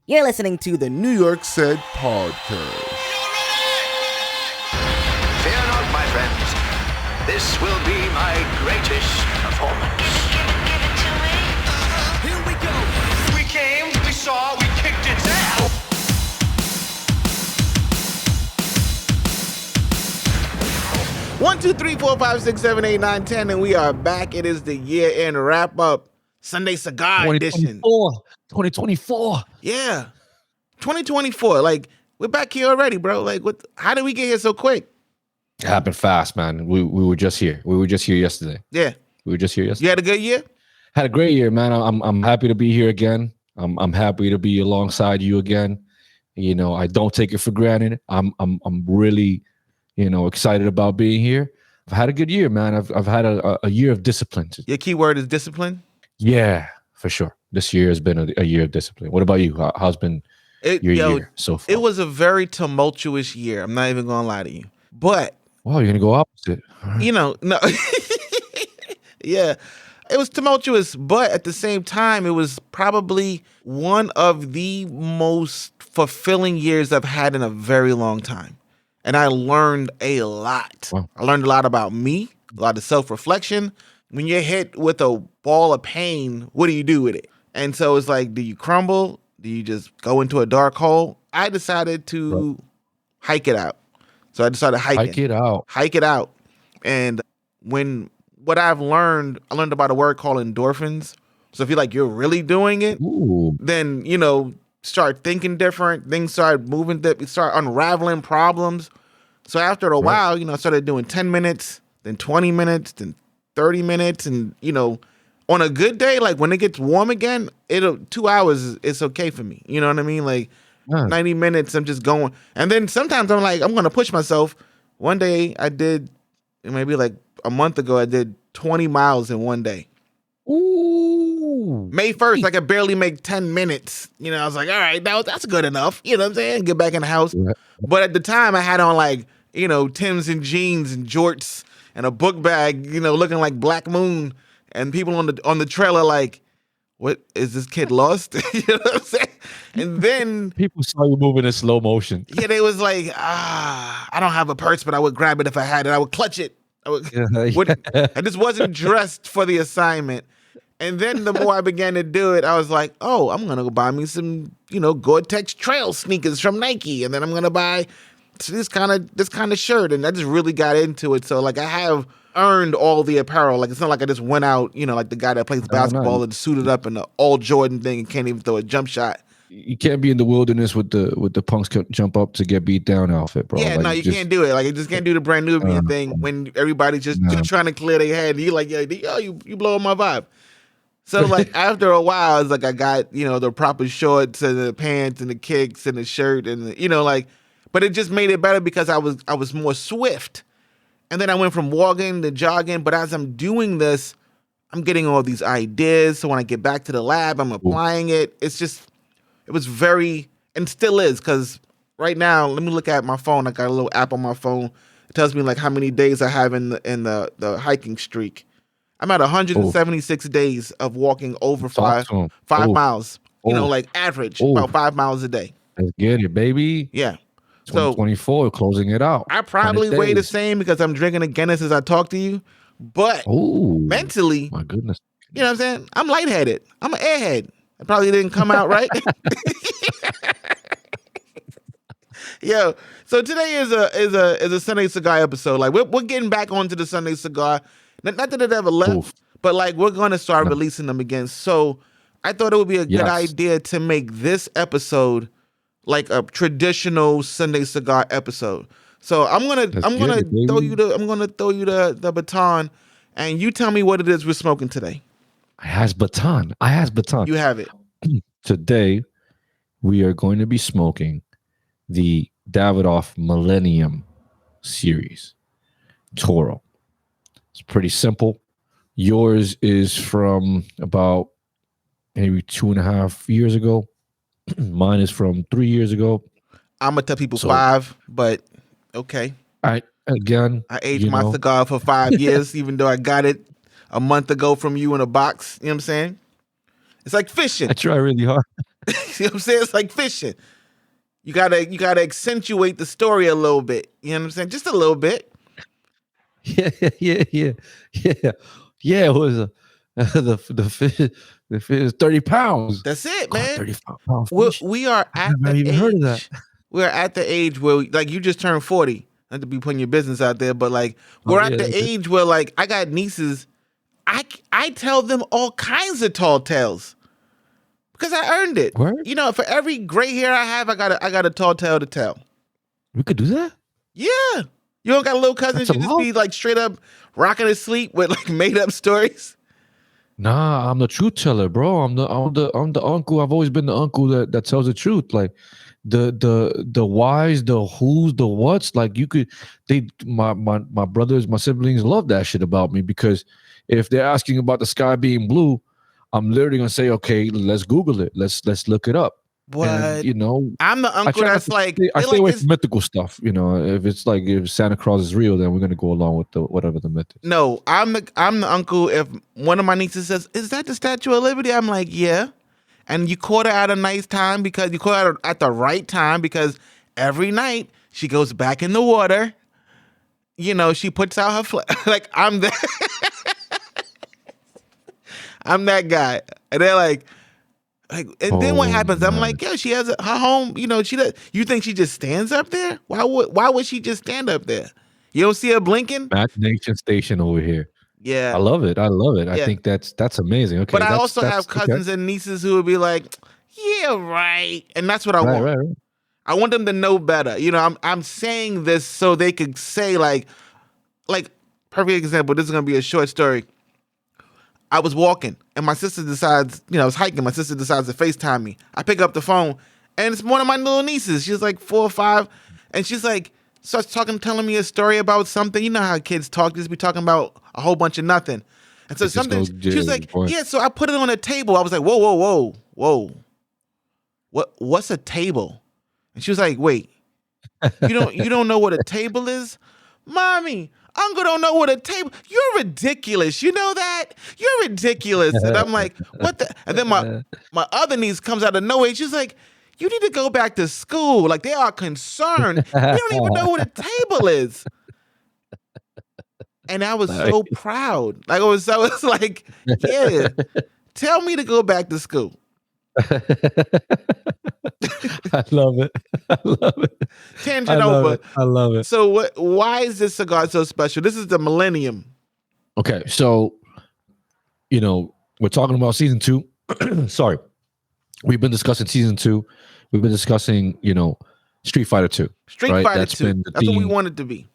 You're listening to the New York Said Podcast. Fear not, my friends. This will be my greatest performance. Give it to me. Here we go. We came, we saw, we kicked its ass. 1, 2, 3, 4, 5, 6, 7, 8, 9, 10, and we are back. It is the year-end wrap-up Sunday Cigar Edition. 2024. Yeah, 2024. Like, we're back here already, bro. Like, what? How did we get here so quick? It happened fast, man. We were just here. We were just here yesterday. Yeah. We were just here yesterday. You had a good year? Had a great year, man. I'm happy to be here again. I'm happy to be alongside you again. You know, I don't take it for granted. I'm really, excited about being here. I've had a good year, man. I've had a year of discipline. Your key word is discipline? Yeah, for sure. This year has been a year of discipline. What about you? How's been your year so far? It was a very tumultuous year. I'm not even going to lie to you. But wow, you're going to go opposite. no. Yeah, it was tumultuous, but at the same time, it was probably one of the most fulfilling years I've had in a very long time. And I learned a lot. Wow. I learned a lot about me, a lot of self-reflection. When you're hit with a ball of pain, what do you do with it? And so it's like, do you crumble? Do you just go into a dark hole? I decided to hike it out. So I decided hiking. Hike it out. And what I learned about a word called endorphins. So if you're really doing it, then, start thinking different. Things start moving, start unraveling problems. So after a while, I started doing 10 minutes, then 20 minutes, then 30 minutes. And, on a good day, like when it gets warm again, 2 hours, it's okay for me. You know what I mean? Like 90 minutes, I'm just going. And then sometimes I'm like, I'm going to push myself. One day I did, maybe like a month ago, I did 20 miles in one day. Ooh. May 1st, I could barely make 10 minutes. I was like, all right, that's good enough. You know what I'm saying? Get back in the house. Yeah. But at the time, I had on Timbs and jeans and jorts and a book bag, looking like Black Moon. And people on the trailer like, what, is this kid lost? You know what I'm saying? And then people saw you moving in slow motion. Yeah, they was like, I don't have a purse, but I would grab it if I had it. I would clutch it. I just wasn't dressed for the assignment. And then the more I began to do it, I was like, oh, I'm going to go buy me some, Gore-Tex trail sneakers from Nike. And then I'm going to buy this kind of shirt. And I just really got into it. So I have earned all the apparel. It's not like I just went out, like the guy that plays basketball and suited up in the all Jordan thing and can't even throw a jump shot. You can't be in the wilderness with the punks jump up to get beat down outfit, bro. Yeah, no, you can't do it. You just can't do the brand Nubian thing when everybody's just trying to clear their head. And you're like, yo, you blowing my vibe. So after a while, it's I got, the proper shorts and the pants and the kicks and the shirt and but it just made it better because I was more swift. And then I went from walking to jogging. But as I'm doing this, I'm getting all these ideas. So when I get back to the lab, I'm applying it. It was very, and still is, because right now, let me look at my phone. I got a little app on my phone. It tells me how many days I have in the hiking streak. I'm at 176 days of walking over five miles. Average, about 5 miles a day. Let's get it, baby. Yeah. 2024, closing it out. I probably weigh the same because I'm drinking a Guinness as I talk to you. But mentally, my goodness, you know what I'm saying? I'm lightheaded. I'm an airhead. It probably didn't come out right. Yo, so today is a Sunday Cigar episode. We're getting back onto the Sunday Cigar. Not that it ever left, but we're going to start releasing them again. So I thought it would be a good idea to make this episode a traditional Sunday Cigar episode. So I'm gonna throw you the baton, and you tell me what it is we're smoking today. I has baton. You have it. Today, we are going to be smoking the Davidoff Millennium series Toro. It's pretty simple. Yours is from about maybe 2.5 years ago. Mine is from 3 years ago. I'm gonna tell people 5, but okay. I aged my cigar for 5 years, even though I got it a month ago from you in a box. You know what I'm saying? It's like fishing. I try really hard. You know what I'm saying? It's like fishing. You gotta accentuate the story a little bit. You know what I'm saying? Just a little bit. Yeah, yeah. It was the fish. The fish is 30 pounds. That's it, God, man. 35-pound We fish. we are I've at never the even heard of that. age. We're at the age where, like, you just turned 40. Not to be putting your business out there, but like, we're at the yeah. age where, like, I got nieces. I tell them all kinds of tall tales because I earned it. Word? You know, for every gray hair I have, I got a tall tale to tell. We could do that. Yeah. You don't got a little cousin That's you a just lot. be like straight up rocking to sleep with like made up stories. Nah, I'm the truth teller, bro. I'm the uncle. I've always been the uncle that tells the truth. Like the whys, the who's, the what's. Like my brothers, my siblings love that shit about me, because if they're asking about the sky being blue, I'm literally gonna say, okay, let's Google it. Let's look it up. What? And, you know, I'm the I uncle try not that's to like, I they're stay like, away it's- from mythical stuff. You know, if it's like if Santa Claus is real, then we're gonna go along with whatever the myth is. no, I'm the uncle. If one of my nieces says, "Is that the Statue of Liberty?" I'm like, "Yeah," and you caught her at a nice time because you caught her at the right time, because every night she goes back in the water. You know, she puts out her like I'm the I'm that guy, and they're like, and then what Oh, happens? I'm man. like, yeah, she has her home. You know, she does. You think she just stands up there? Why would she just stand up there? You don't see her blinking? Imagination Station over here. Yeah. I love it. I Yeah. think that's amazing. Okay, But I that's- also have that's- okay. cousins and nieces who would be like, "Yeah, right," and that's what I want. Right. I want them to know better. You know, I'm saying this so they could say like perfect example. This is gonna be a short story. I was walking and my sister decides, I was hiking. My sister decides to FaceTime me. I pick up the phone and it's one of my little nieces. She's like 4 or 5, and she's like starts telling me a story about something. You know how kids talk, just be talking about a whole bunch of nothing. And so It just something, goes she was to like, the point. yeah. So I put it on a table. I was like, whoa. What's a table? And she was like, wait, you don't know what a table is? Mommy, Uncle don't know what a table. You're ridiculous. You know that? You're ridiculous. And I'm like, what the? And then my other niece comes out of nowhere. She's like, you need to go back to school. Like, they are concerned. You don't even know what a table is. And I was so proud. Like, I was like, yeah, tell me to go back to school. I love it. Tangent over. I love it. So why is this cigar so special? This is the Millennium. Okay, so we're talking about season 2. Sorry, we've been discussing season 2. We've been discussing Street Fighter 2. Street right? Fighter That's 2. been the That's what we theme. want it to be.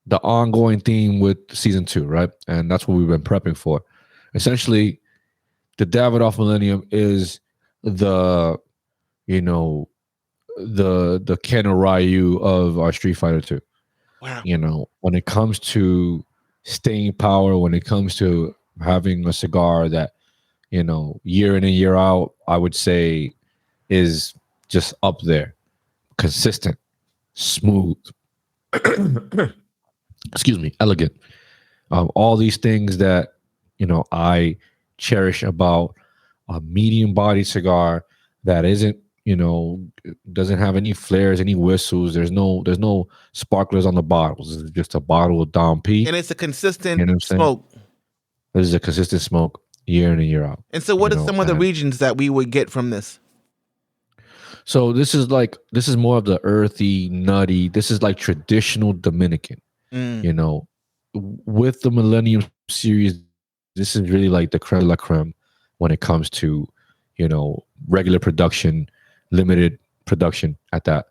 The ongoing theme with season 2, right? And that's what we've been prepping for. Essentially, the Davidoff Millennium is the Ken Ryu of our Street Fighter 2. Wow. When it comes to staying power, when it comes to having a cigar that, year in and year out, I would say is just up there. Consistent, smooth, excuse me, elegant. All these things that, I cherish about a medium bodied cigar that isn't, doesn't have any flares, any whistles. There's no sparklers on the bottles. It's just a bottle of Dom P. And it's a consistent You know what I'm saying? smoke. This is a consistent smoke year in and year out. And so what are You know, some of the and- regions that we would get from this? So this is more of the earthy, nutty. This is like traditional Dominican. Mm. With the Millennium series, this is really like the creme de la creme when it comes to, regular production, limited production at that.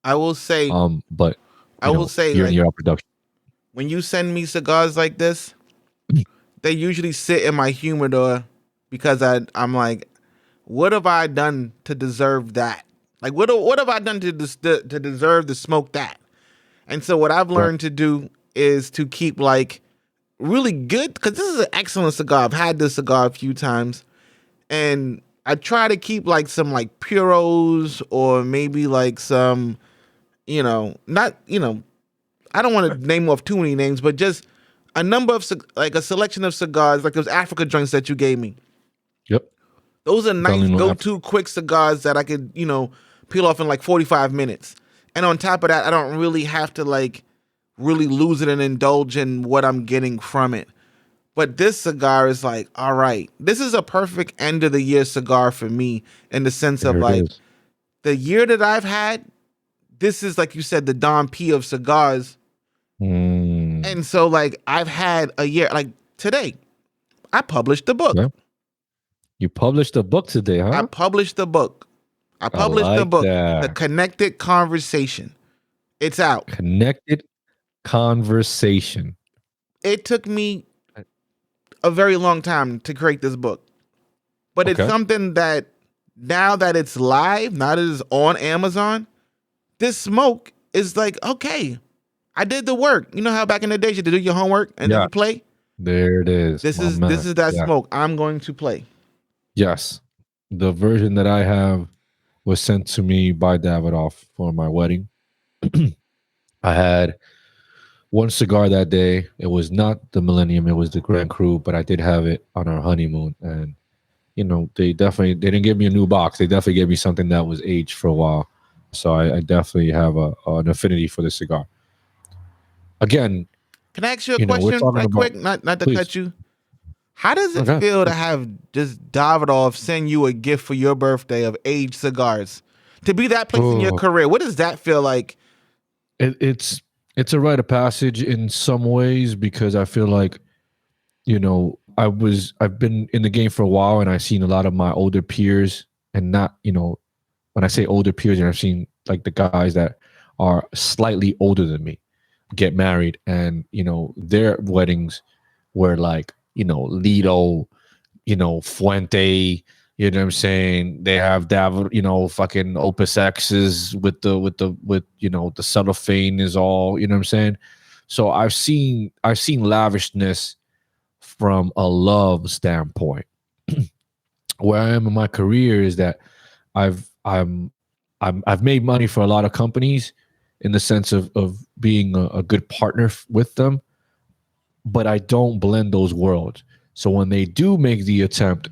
I will say, But I will say, year like, in year out production. when you send me cigars like this, they usually sit in my humidor because I'm like, what have I done to deserve that? Like, what have I done to deserve to smoke that? And so what I've learned to do is to keep like really good, because this is an excellent cigar. I've had this cigar a few times, and I try to keep like some like puros or maybe like some, not, I don't want to name off too many names, but just a number of like a selection of cigars, like those Africa joints that you gave me. Yep. Those are nice Definitely no go-to quick cigars that I could, peel off in like 45 minutes. And on top of that, I don't really have to like really lose it and indulge in what I'm getting from it. But this cigar is like, all right, this is a perfect end of the year cigar for me in the sense of There it like is. the year that I've had, this is like you said, the Don P of cigars. Mm. And so like I've had a year, like today, I published the book. Yeah. You published a book today, I huh? published the book. I published the like book, that. The Connected Conversation. It's out. Connected Conversation. It took me a very long time to create this book. But it's Okay. something that now that it's live, now that it's on Amazon, this smoke is like, okay, I did the work. You know how back in the days you had to do your homework and then Yeah. you play? There it is. This my is man. this is that Yeah. smoke. I'm going to play. Yes. The version that I have was sent to me by Davidoff for my wedding. I had one cigar that day. It was not the Millennium, it was the Grand Cru, but I did have it on our honeymoon. And they didn't give me a new box. They definitely gave me something that was aged for a while. So I definitely have an affinity for the cigar. Again, Can I ask you a we're question talking right about- quick? Not to Please. cut you. How does it Okay. feel to have just Davidoff send you a gift for your birthday of aged cigars? To be that place in your Oh. career, what does that feel like? It's a rite of passage in some ways because I feel like, I've been in the game for a while and I've seen a lot of my older peers and not, when I say older peers, and I've seen like the guys that are slightly older than me get married and, their weddings were like, Lido, Fuente, you know what I'm saying? They have David, fucking Opus X's with the cellophane is all, you know what I'm saying? So I've seen lavishness from a love standpoint. Where I am in my career is that I've made money for a lot of companies in the sense of being a good partner with them, but I don't blend those worlds. So when they do make the attempt,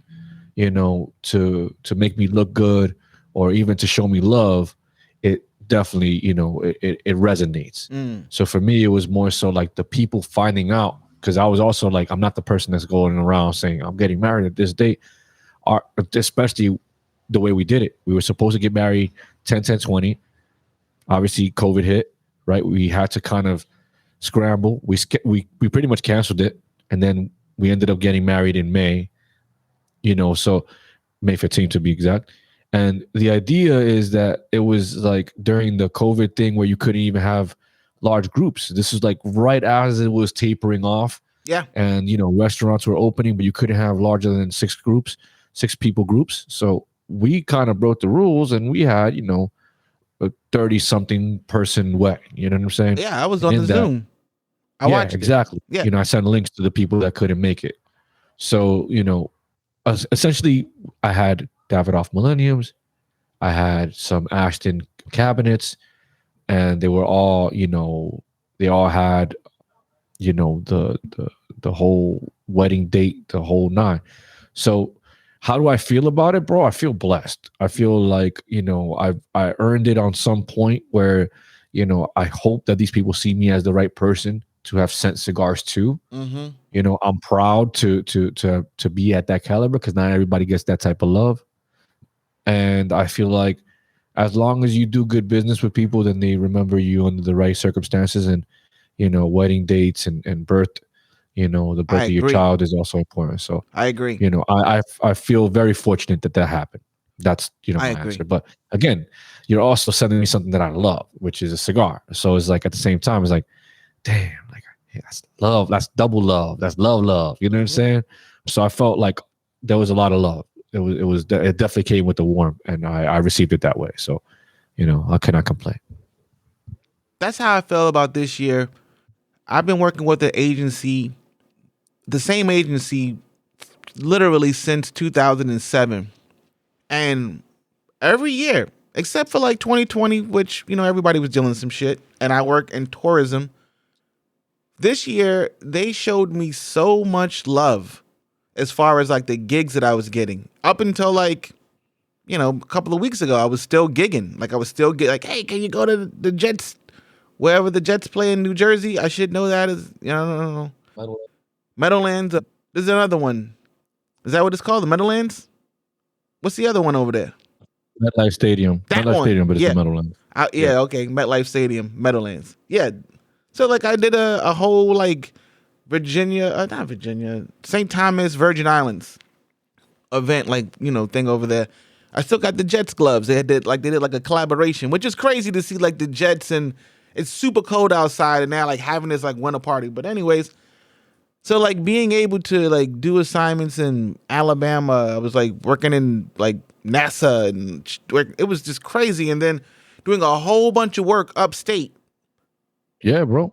to make me look good or even to show me love, it definitely, it resonates. So for me, it was more so like the people finding out, because I was also like, I'm not the person that's going around saying I'm getting married at this date, especially the way we did it. We were supposed to get married 10/10/20. Obviously, COVID hit, right? We had to kind of scramble. We pretty much canceled it, and then we ended up getting married in May. So May 15th to be exact. And the idea is that it was like during the COVID thing where you couldn't even have large groups. This is like right as it was tapering off. Yeah. And, restaurants were opening, but you couldn't have larger than 6 people groups. So we kind of broke the rules and we had, a 30-something person wedding. You know what I'm saying? Yeah, I was on In the that- Zoom. I watched it. exactly. Yeah. I sent links to the people that couldn't make it. So, essentially, I had Davidoff Millenniums, I had some Ashton cabinets, and they were all, they all had, the whole wedding date, the whole 9. So, how do I feel about it, bro? I feel blessed. I feel like, I earned it on some point where, I hope that these people see me as the right person to have sent cigars to. Mm-hmm. I'm proud to be at that caliber because not everybody gets that type of love. And I feel like as long as you do good business with people, then they remember you under the right circumstances. And wedding dates and birth, the birth of your agree. child is also important. So I agree. I feel very fortunate that happened. That's my I agree. answer. But again, you're also sending me something that I love, which is a cigar. So it's like at the same time, it's like, damn, like that's love. That's double love. That's love. You know what I'm saying? So I felt like there was a lot of love. It definitely came with the warmth, and I received it that way. So, I cannot complain. That's how I felt about this year. I've been working with the same agency, literally since 2007. And every year, except for like 2020, which, everybody was dealing with some shit, and I work in tourism. This year, they showed me so much love. as far as like the gigs that I was getting. Up until like, a couple of weeks ago, I was still gigging. Like I was still like, hey, can you go to the Jets, wherever the Jets play in New Jersey? I should know that is, no. Meadowlands. There's another one. Is that what it's called? The Meadowlands? What's the other one over there? MetLife Stadium. That MetLife one. Stadium, but it's Yeah. the Meadowlands. Okay. MetLife Stadium, Meadowlands. Yeah. So like I did a whole like not Virginia, St. Thomas, Virgin Islands event, like, thing over there. I still got the Jets gloves. They did like a collaboration, which is crazy to see like the Jets, and it's super cold outside and they're like having this like winter party. But anyways, so like being able to like do assignments in Alabama, I was like working in like NASA and it was just crazy. And then doing a whole bunch of work upstate. Yeah, bro.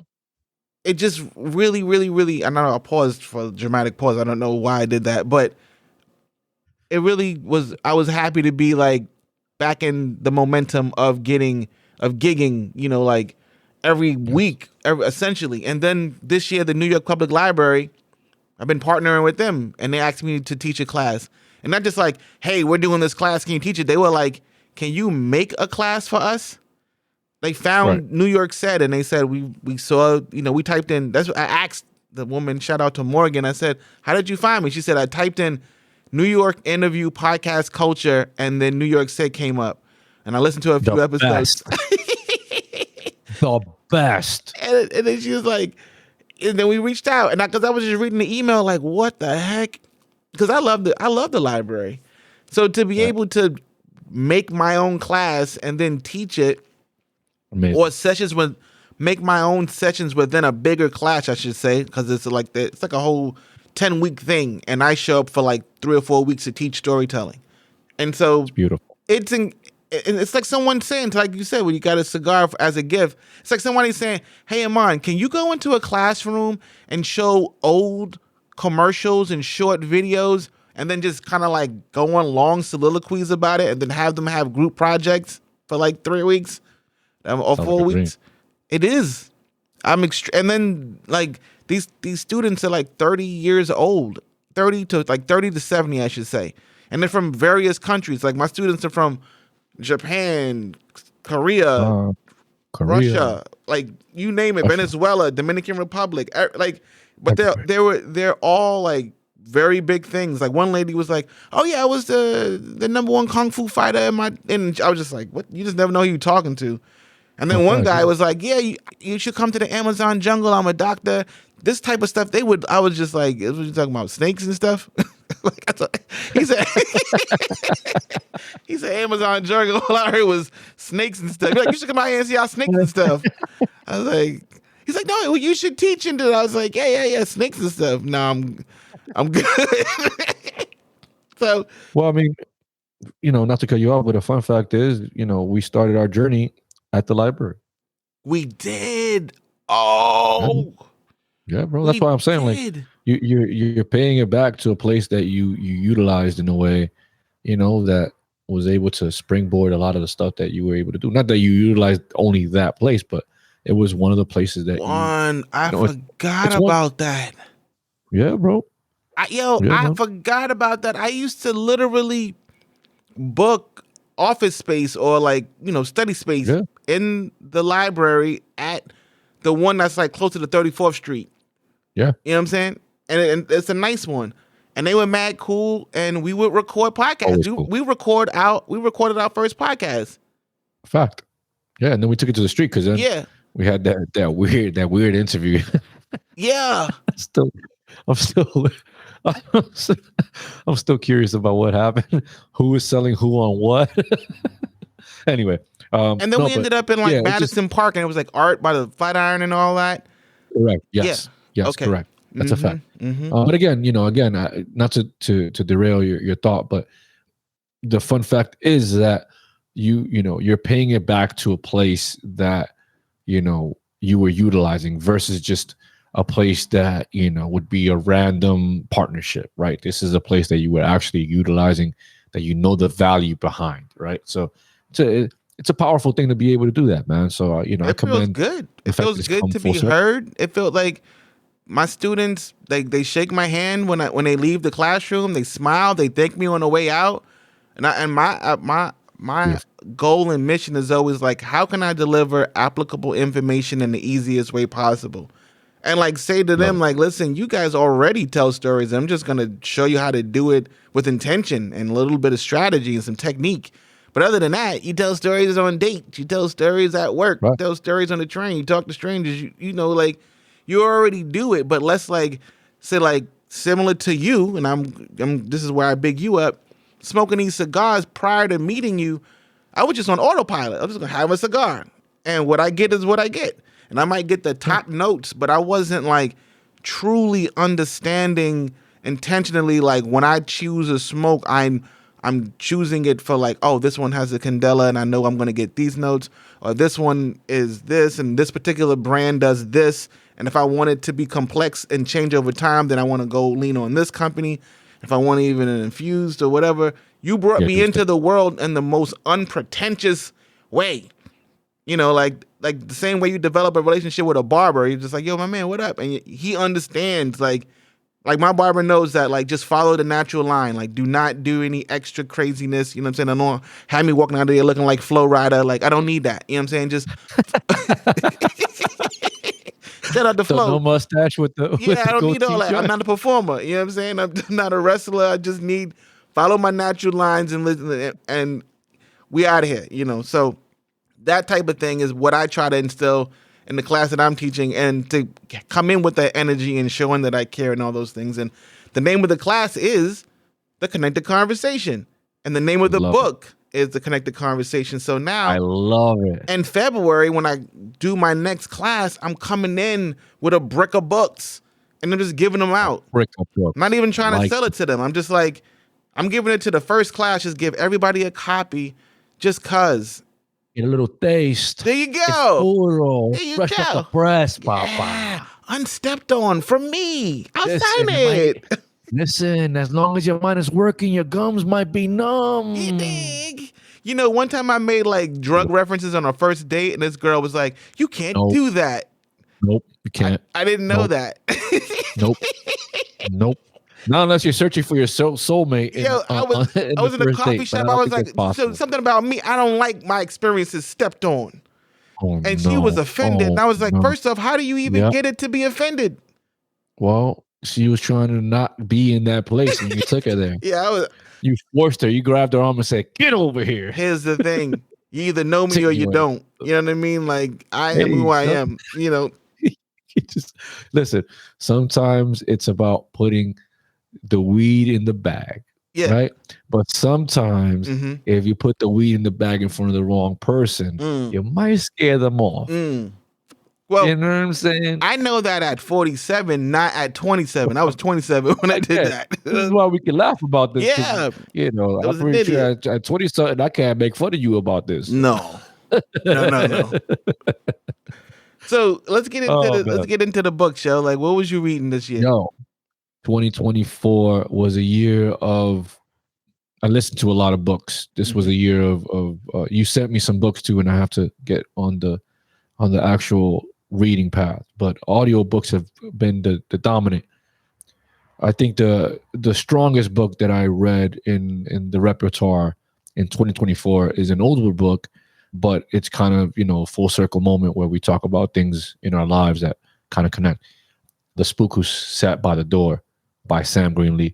It just really, really, really, I know I paused for a dramatic pause. I don't know why I did that, but it really was, I was happy to be like back in the momentum of gigging, like every week, essentially. And then this year, the New York Public Library, I've been partnering with them, and they asked me to teach a class. And not just like, hey, we're doing this class, can you teach it? They were like, can you make a class for us? They found New York Said, and they said, we saw, we typed in, that's what I asked the woman, shout out to Morgan. I said, how did you find me? She said, I typed in New York interview podcast culture, and then New York Said came up. And I listened to a few episodes. The best. And then she was like, and then we reached out, and because I was just reading the email, like, what the heck? Because I love the library. So to be able to make my own class and then teach it, amazing. Or make my own sessions within a bigger class, I should say, because it's like a whole 10-week thing, and I show up for like 3 or 4 weeks to teach storytelling, and so It's beautiful. It's like someone saying, like you said, when you got a cigar as a gift, it's like somebody saying, hey, Iman, can you go into a classroom and show old commercials and short videos and then just kind of like go on long soliloquies about it and then have them have group projects for like 3 weeks or 4 weeks? It is. And then like these students are like 30 years old, 30 to 70, I should say. And they're from various countries. Like my students are from Japan, Korea, Russia, like you name it, Venezuela, Dominican Republic, but they're all like very big things. Like one lady was like, "Oh yeah, I was the #1 kung fu fighter and I was just like, "What? You just never know who you're talking to." And then one guy was like, "Yeah, you should come to the Amazon jungle. I'm a doctor." This type of stuff I was just like, "What you talking about, snakes and stuff?" He said Amazon jungle. All I heard was snakes and stuff. Like, you should come out here and see our snakes and stuff. I was like, he's like, no, you should teach into it. I was like, yeah, snakes and stuff. No, I'm good. So, well, I mean, not to cut you off, but a fun fact is, we started our journey at the library. We did. Oh, yeah, bro. That's why I'm saying, like, you're paying it back to a place that you utilized in a way, that was able to springboard a lot of the stuff that you were able to do. Not that you utilized only that place, but it was one of the places that I forgot about that. Yeah, bro. I forgot about that. I used to literally book office space or like, study space in the library at the one that's like close to the 34th Street. Yeah. You know what I'm saying? And it's a nice one. And they were mad cool, and we would record podcasts. Cool. We recorded our first podcast. Fact. Yeah, and then we took it to the street because then we had that weird interview. Yeah. I'm still curious about what happened. Who was selling who on what? Anyway. And then we ended up in like Madison Park, and it was like art by the Flatiron and all that. Correct. Yes. Yeah. Yes. Okay. Correct. That's a fact. Mm-hmm. But again, not to derail your thought, but the fun fact is that you're paying it back to a place that you were utilizing versus just a place that would be a random partnership, right? This is a place that you were actually utilizing, that the value behind, right? So it's a powerful thing to be able to do that, man. So I commend. Feels good. It feels good to be heard. It felt like my students, they shake my hand when they leave the classroom. They smile. They thank me on the way out. And my Yes. goal and mission is always like, how can I deliver applicable information in the easiest way possible? And like say to them, like, listen, you guys already tell stories. I'm just gonna show you how to do it with intention and a little bit of strategy and some technique. But other than that, you tell stories on dates, you tell stories at work, you Right. tell stories on the train, you talk to strangers, you know, like you already do it. But let's like say like similar to you, and I'm this is where I big you up. Smoking these cigars prior to meeting you, I was just on autopilot. I was just gonna have a cigar, and what I get is what I get. And I might get the top notes, but I wasn't like truly understanding intentionally. Like when I choose a smoke, I'm choosing it for like, oh, this one has a candela, and I know I'm gonna get these notes, or this one is this, and this particular brand does this. And if I want it to be complex and change over time, then I want to go lean on this company. If I want even an infused or whatever, you brought Yeah, me just into the world in the most unpretentious way. You know, like the same way you develop a relationship with a barber. You're just like, yo, my man, what up? And he understands, like my barber knows that, like, just follow the natural line. Like, do not do any extra craziness. You know what I'm saying? I don't have me walking out there looking like Flo Rida. Like, I don't need that. You know what I'm saying? Just shout out to So Flo. no mustache with the with Yeah, the I don't need all goatee that. I'm joint? not a performer. You know what I'm saying? I'm not a wrestler. I just need follow my natural lines and listen, and we out of here. You know, so that type of thing is what I try to instill in the class that I'm teaching, and to come in with that energy and showing that I care and all those things. And the name of the class is The Connected Conversation, and the name of the Love it. book is The Connected Conversation. So now I love it. in February, when I do my next class, I'm coming in with a brick of books and I'm just giving them out. Brick up book. I'm not even trying to Like sell it to them. I'm just like, I'm giving it to the first class, just give everybody a copy just cause. Get a little taste. There you It's go. puro. There you Fresh off go. the press, papa. Yeah, unstepped on from me. I'll Listen, sign it. Listen, as long as your mind is working, your gums might be numb. You dig? You know, one time I made like drug references on our first date, and this girl was like, you can't Nope. do that. Nope, you can't. I didn't know Nope. that. Nope. Nope. Not unless you're searching for your soulmate. Yo, I was in a first coffee date, shop. but I don't was think like, that's possible. so something about me. I don't like my experiences stepped on. Oh, And she was no. offended. And I was like, no. first off, how do you even Yeah. get it to be offended? Well, she was trying to not be in that place and you took her there. Yeah, I was. You forced her. You grabbed her arm and said, "Get over here." Here's the thing. You either know me Take or me you away. don't. You know what I mean? Like, I am Hey, who I some- am. You know, You just listen. Sometimes it's about putting the weed in the bag, yeah. right? But sometimes Mm-hmm. if you put the weed in the bag in front of the wrong person, Mm. you might scare them off. Mm. Well, You know what I'm saying? I know that at 47, not at 27. I was 27 when I did Yeah, that. This is why we can laugh about this. 'cause, Yeah. you know, That was I'm an pretty sure idiot. at 20 something, I can't make fun of you about this. No. No. So let's get into Oh, let's man. get into the book show. Like, what was you reading this year? Yo, 2024 was a year of. I listened to a lot of books. This was a year of. You sent me some books too, and I have to get on the actual reading path. But audiobooks have been the dominant. I think the strongest book that I read in the repertoire in 2024 is an older book, but it's kind of, you know, a full circle moment where we talk about things in our lives that kind of connect. The Spook Who Sat by the Door by Sam Greenlee.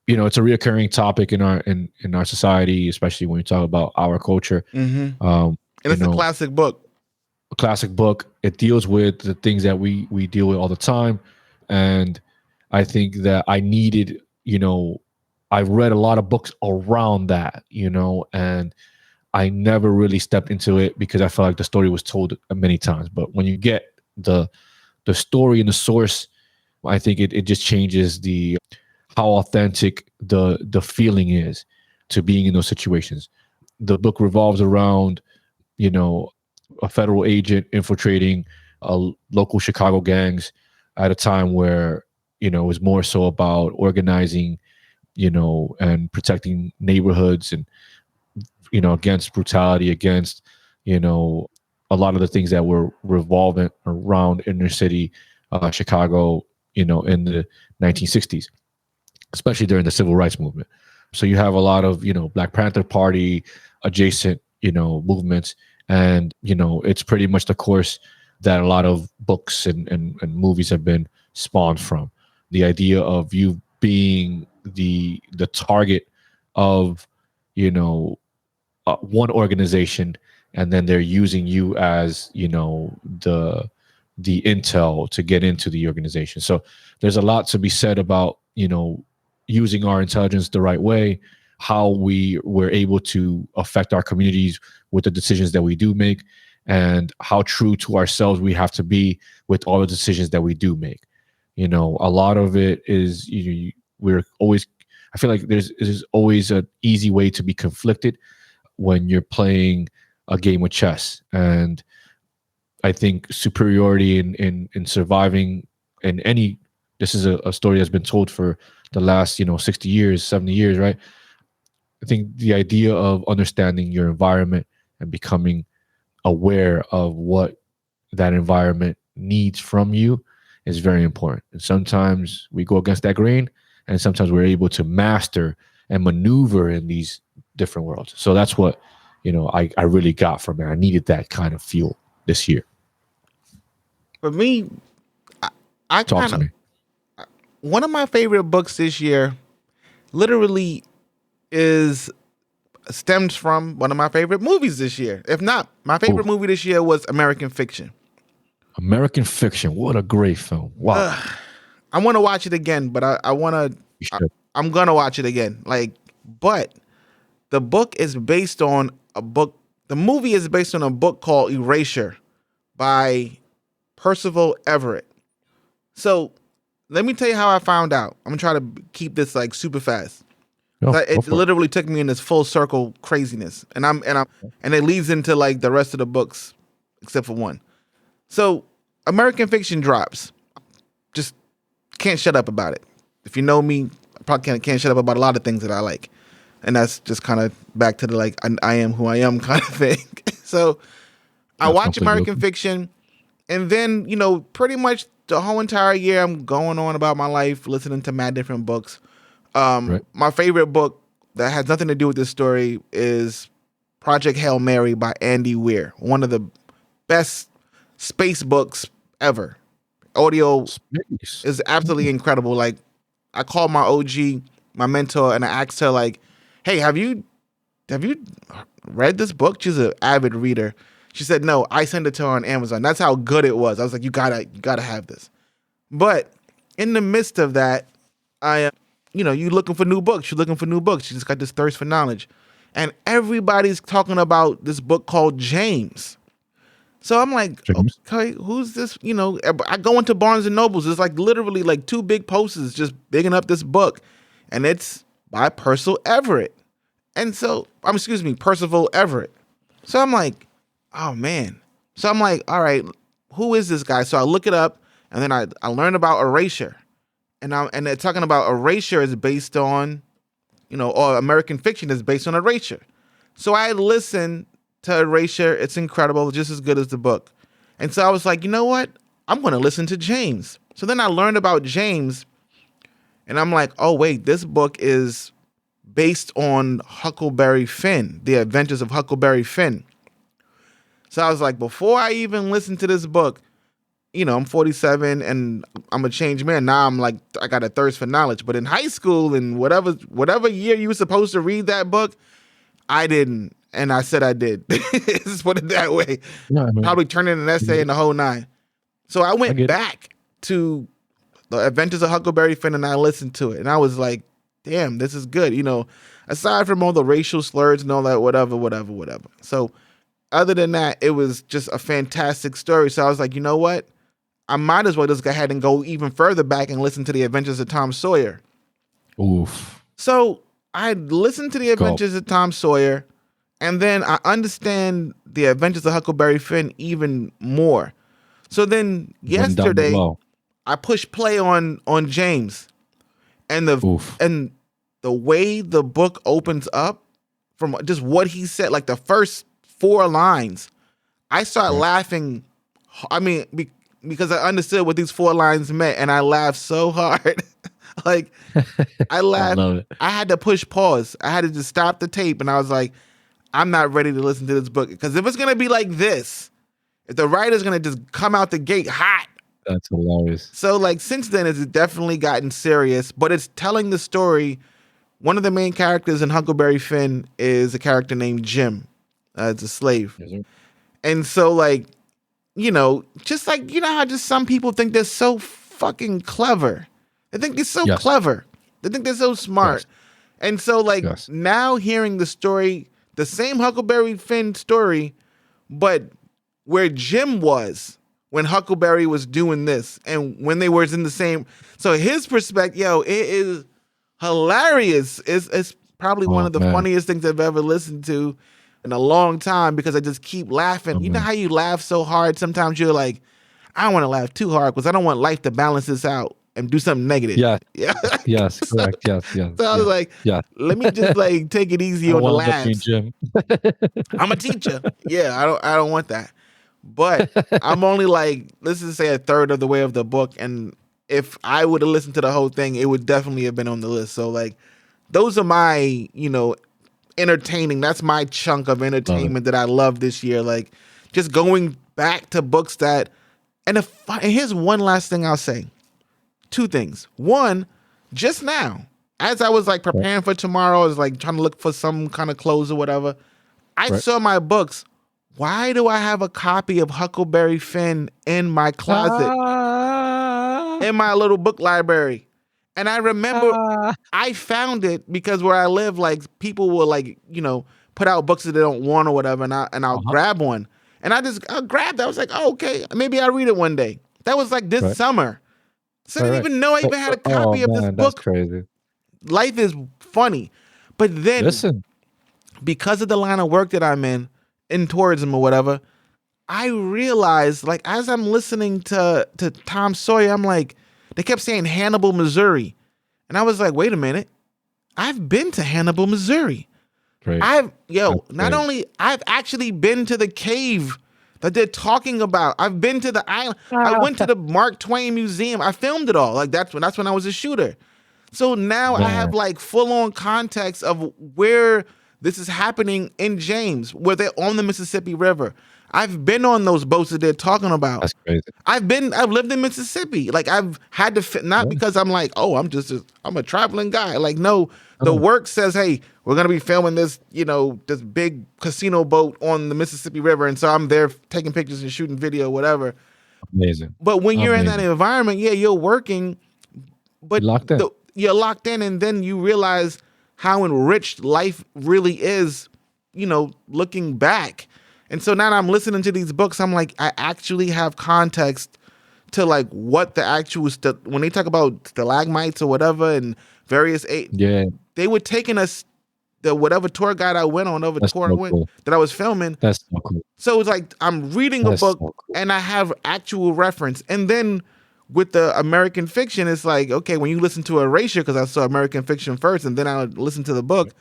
You know, it's a reoccurring topic in our society, especially when we talk about our culture. Mm-hmm. And And it's a classic book. a classic book. It deals with the things that we deal with all the time. And I think that I needed, you know, I read a lot of books around that, you know, and I never really stepped into it because I felt like the story was told many times. But when you get the story and the source, I think it just changes how authentic the feeling is to being in those situations. The book revolves around, you know, a federal agent infiltrating local Chicago gangs at a time where, you know, it was more so about organizing, you know, and protecting neighborhoods and, you know, against brutality, against, you know, a lot of the things that were revolving around inner city Chicago, in the 1960s, especially during the civil rights movement. So you have a lot of, Black Panther Party adjacent, movements. And, it's pretty much the course that a lot of books and movies have been spawned from. The idea of you being the target of, one organization, and then they're using you as, the intel to get into the organization. So there's a lot to be said about, using our intelligence the right way, how we were able to affect our communities with the decisions that we do make, and how true to ourselves we have to be with all the decisions that we do make. A lot of it is, we're always, I feel like there's always an easy way to be conflicted when you're playing a game of chess. And I think superiority in surviving in any, this is a story that's been told for the last, 60 years, 70 years, right? I think the idea of understanding your environment and becoming aware of what that environment needs from you is very important. And sometimes we go against that grain, and sometimes we're able to master and maneuver in these different worlds. So that's what, I really got from it. I needed that kind of fuel this year. For me, I Talk kind to of, me. one of my favorite books this year literally stems from one of my favorite movies this year. If not, my favorite movie this year was American Fiction. American Fiction. What a great film. Wow. I want to watch it again, but I'm going to watch it again. But the book is based on the movie is based on a book called Erasure by Percival Everett. So let me tell you how I found out. I'm gonna try to keep this super fast. It literally took me in this full circle craziness, and it leads into the rest of the books except for one. So American Fiction drops. Just can't shut up about it. If you know me, I probably can't shut up about a lot of things that I like, and that's just kind of back to the I am who I am kind of thing. So I watch American Fiction, and then pretty much the whole entire year I'm going on about my life, listening to mad different books. Right. My favorite book that has nothing to do with this story is Project Hail Mary by Andy Weir. One of the best space books ever. Audio is absolutely incredible. I called my OG, my mentor, and I asked her hey, have you read this book? She's an avid reader. She said, no, I sent it to her on Amazon. That's how good it was. I was like, you gotta have this. But in the midst of that, you looking for new books. You're looking for new books. You just got this thirst for knowledge. And everybody's talking about this book called James. So I'm like, okay, who's this? I go into Barnes and Nobles. There's literally two big posters just bigging up this book. And it's by Percival Everett. And so, Percival Everett. So I'm like, oh man. So I'm like, all right, who is this guy? So I look it up, and then I learned about Erasure. And they're talking about Erasure is based on, or American Fiction is based on Erasure. So I listened to Erasure. It's incredible, just as good as the book. And so I was like, you know what? I'm going to listen to James. So then I learned about James, and I'm like, oh wait, this book is based on Huckleberry Finn, The Adventures of Huckleberry Finn. So I was like, before I even listened to this book, I'm 47 and I'm a changed man. Now I'm I got a thirst for knowledge. But in high school and whatever year you were supposed to read that book, I didn't. And I said I did. Just put it that way. No, probably turned in an essay and the whole nine. So I went back to The Adventures of Huckleberry Finn and I listened to it. And I was like, damn, this is good. Aside from all the racial slurs and all that, whatever. So other than that, it was just a fantastic story. So I was like, you know what? I might as well just go ahead and go even further back and listen to The Adventures of Tom Sawyer. Oof. So I listened to The Adventures of Tom Sawyer, and then I understand The Adventures of Huckleberry Finn even more. So then yesterday, I pushed play on James, and the way the book opens up from just what he said, the first 4 lines, I start laughing. I mean, because I understood what these 4 lines meant, and I laughed so hard. Like, I laughed. love it. I had to push pause. I had to just stop the tape, and I was like, I'm not ready to listen to this book, because if it's gonna be like this, if the writer's gonna just come out the gate hot. That's hilarious. So like since then, it's definitely gotten serious, but it's telling the story. One of the main characters in Huckleberry Finn is a character named Jim. It's a slave. Yes, sir. And so like, just like, how just some people think they're so fucking clever. They think they're so Yes. clever. They think they're so smart. Yes. And so like Yes. now hearing the story, the same Huckleberry Finn story, but where Jim was when Huckleberry was doing this and when they were in the same. So his perspective, it is hilarious. It's probably one of the funniest things I've ever listened to in a long time, because I just keep laughing. You know how you laugh so hard? Sometimes you're like, I don't want to laugh too hard because I don't want life to balance this out and do something negative. Yeah. Yeah. Yes. Correct. Yes. Yes. So I was like, let me just like take it easy on the laughs. Jim. I'm a teacher. Yeah, I don't want that. But I'm only like, let's just say a third of the way of the book. And if I would have listened to the whole thing, it would definitely have been on the list. So like, those are my, entertaining. That's my chunk of entertainment that I love this year. Like just going back to books that, and here's one last thing I'll say. 2 things. One, just now, as I was like preparing for tomorrow, I was like trying to look for some kind of clothes or whatever. I saw my books. Why do I have a copy of Huckleberry Finn in my closet, in my little book library? And I remember I found it because where I live, like people will like, put out books that they don't want or whatever, and I'll grab one. And I grabbed it. I was like, oh, okay, maybe I'll read it one day. That was like this summer. So I didn't even know I even had a copy of this book. That's crazy. Life is funny. But then, because of the line of work that I'm in tourism or whatever, I realized, like, as I'm listening to Tom Sawyer, I'm like, they kept saying Hannibal, Missouri. And I was like, wait a minute. I've been to Hannibal, Missouri. Great. I've actually been to the cave that they're talking about. I've been to the island. I went to the Mark Twain Museum. I filmed it all. Like that's when I was a shooter. So now I have like full on context of where this is happening in James, where they're on the Mississippi River. I've been on those boats that they're talking about. That's crazy. I've lived in Mississippi. Like I've had to not because I'm like, oh, I'm a traveling guy. Like, no, the work says, hey, we're going to be filming this, this big casino boat on the Mississippi River. And so I'm there taking pictures and shooting video, whatever. Amazing. But when you're in that environment, you're working, but you're locked in. And then you realize how enriched life really is, looking back. And so now I'm listening to these books. I'm like, I actually have context to like what the actual when they talk about stalagmites or whatever and various they were taking us the whatever tour guide I went on over the tour that I was filming. That's so cool. So it's like I'm reading a book and I have actual reference. And then with the American fiction, it's like, okay, when you listen to Erasure, because I saw American fiction first, and then I listen to the book,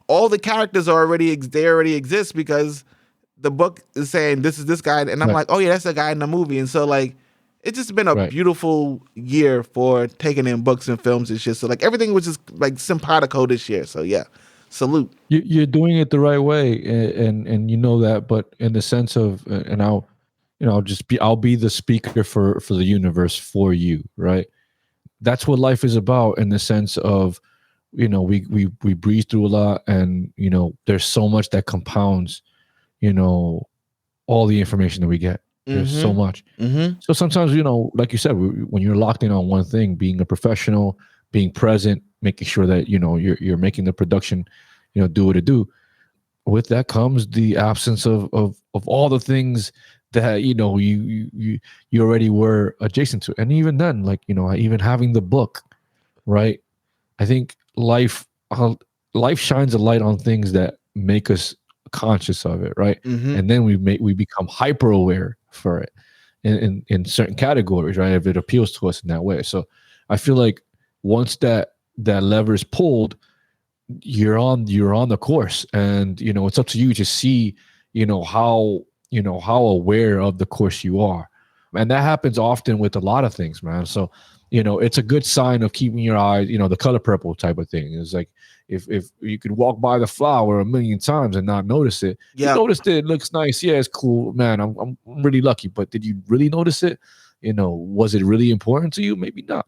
all the characters already exist because the book is saying this is this guy, and I'm like, oh yeah, that's the guy in the movie. And so like, it's just been a beautiful year for taking in books and films and shit. So like everything was just like simpatico this year. So yeah, salute. You're doing it the right way, and you know that. But in the sense of, and I'll be the speaker for the universe for you, right? That's what life is about in the sense of, we breeze through a lot, and there's so much that compounds. All the information that we get. There's so much. So sometimes, like you said, when you're locked in on one thing, being a professional, being present, making sure that, you're making the production, do what it do. With that comes the absence of all the things that, you already were adjacent to. And even then, like, even having the book, right? I think life shines a light on things that make us conscious of it, right? And then we become hyper aware for it in certain categories, right? If it appeals to us in that way. So I feel like once that lever is pulled, you're on the course, and it's up to you to see how aware of the course you are. And that happens often with a lot of things, man. So, it's a good sign of keeping your eyes, the color purple type of thing. It's like if you could walk by the flower a million times and not notice it, you noticed it looks nice. Yeah, it's cool, man. I'm really lucky. But did you really notice it? Was it really important to you? Maybe not.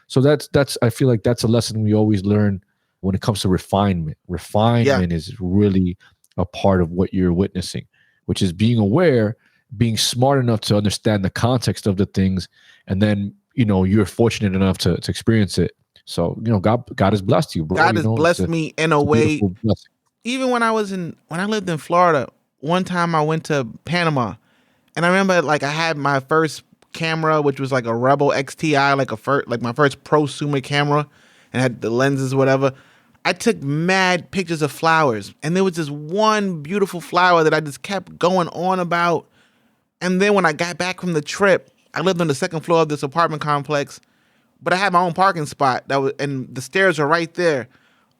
So that's I feel like that's a lesson we always learn when it comes to refinement. Refinement is really a part of what you're witnessing, which is being aware, being smart enough to understand the context of the things, and then you're fortunate enough to experience it. So God has blessed you, bro. God has blessed me in a way. Even when I lived in Florida, one time I went to Panama, and I remember like I had my first camera, which was like a Rebel XTI, like my first prosumer camera, and had the lenses, whatever. I took mad pictures of flowers, and there was this one beautiful flower that I just kept going on about. And then when I got back from the trip, I lived on the second floor of this apartment complex, but I had my own parking spot and the stairs are right there.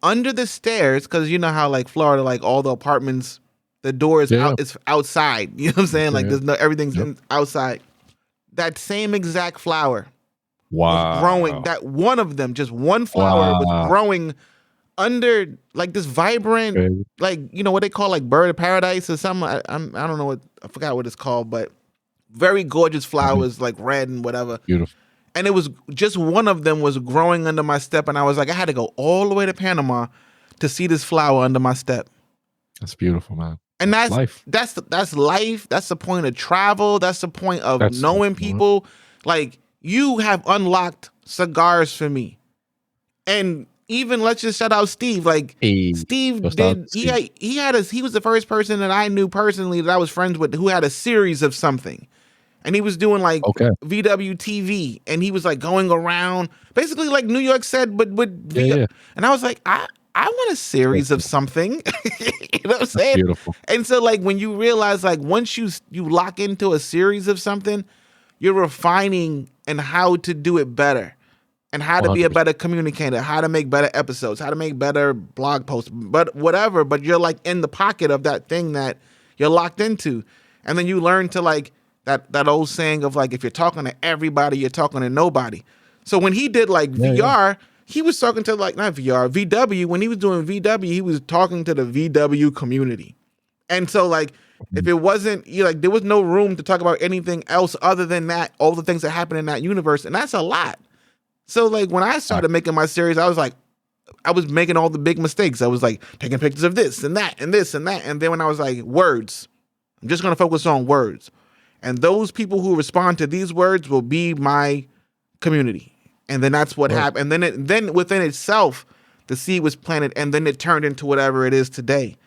Under the stairs, because you know how like Florida, like all the apartments, the door is it's outside. You know what I'm saying? Like everything's outside. That same exact flower was growing. That one of them, just one flower was growing under like this vibrant, like, what they call like bird of paradise or something. I don't know I forgot what it's called, but very gorgeous flowers, like red and whatever. Beautiful. And it was just one of them was growing under my step. And I was like, I had to go all the way to Panama to see this flower under my step. That's beautiful, man. And that's life. That's life. That's the point of travel. That's the point of knowing people. Like, you have unlocked cigars for me. And even let's just shout out Steve. Like Steve did. He was the first person that I knew personally that I was friends with who had a series of something, and he was doing like VW TV, and he was like going around basically like New York said, but with VW. And I was like, I want a series of something. You know what I'm saying? Beautiful. And so like when you realize like once you lock into a series of something, you're refining and how to do it better. And how to be a better communicator, how to make better episodes, how to make better blog posts, but whatever. But you're like in the pocket of that thing that you're locked into. And then you learn to like that old saying of like, if you're talking to everybody, you're talking to nobody. So when he did like VR, he was talking to like, not VR, VW. When he was doing VW, he was talking to the VW community. And so like, if it wasn't, like, there was no room to talk about anything else other than that, all the things that happen in that universe. And that's a lot. So like when I started making my series, I was like, I was making all the big mistakes. I was like taking pictures of this and that and this and that. And then when I was like, words, I'm just going to focus on words. And those people who respond to these words will be my community. And then that's what happened. And then within itself, the seed was planted and then it turned into whatever it is today.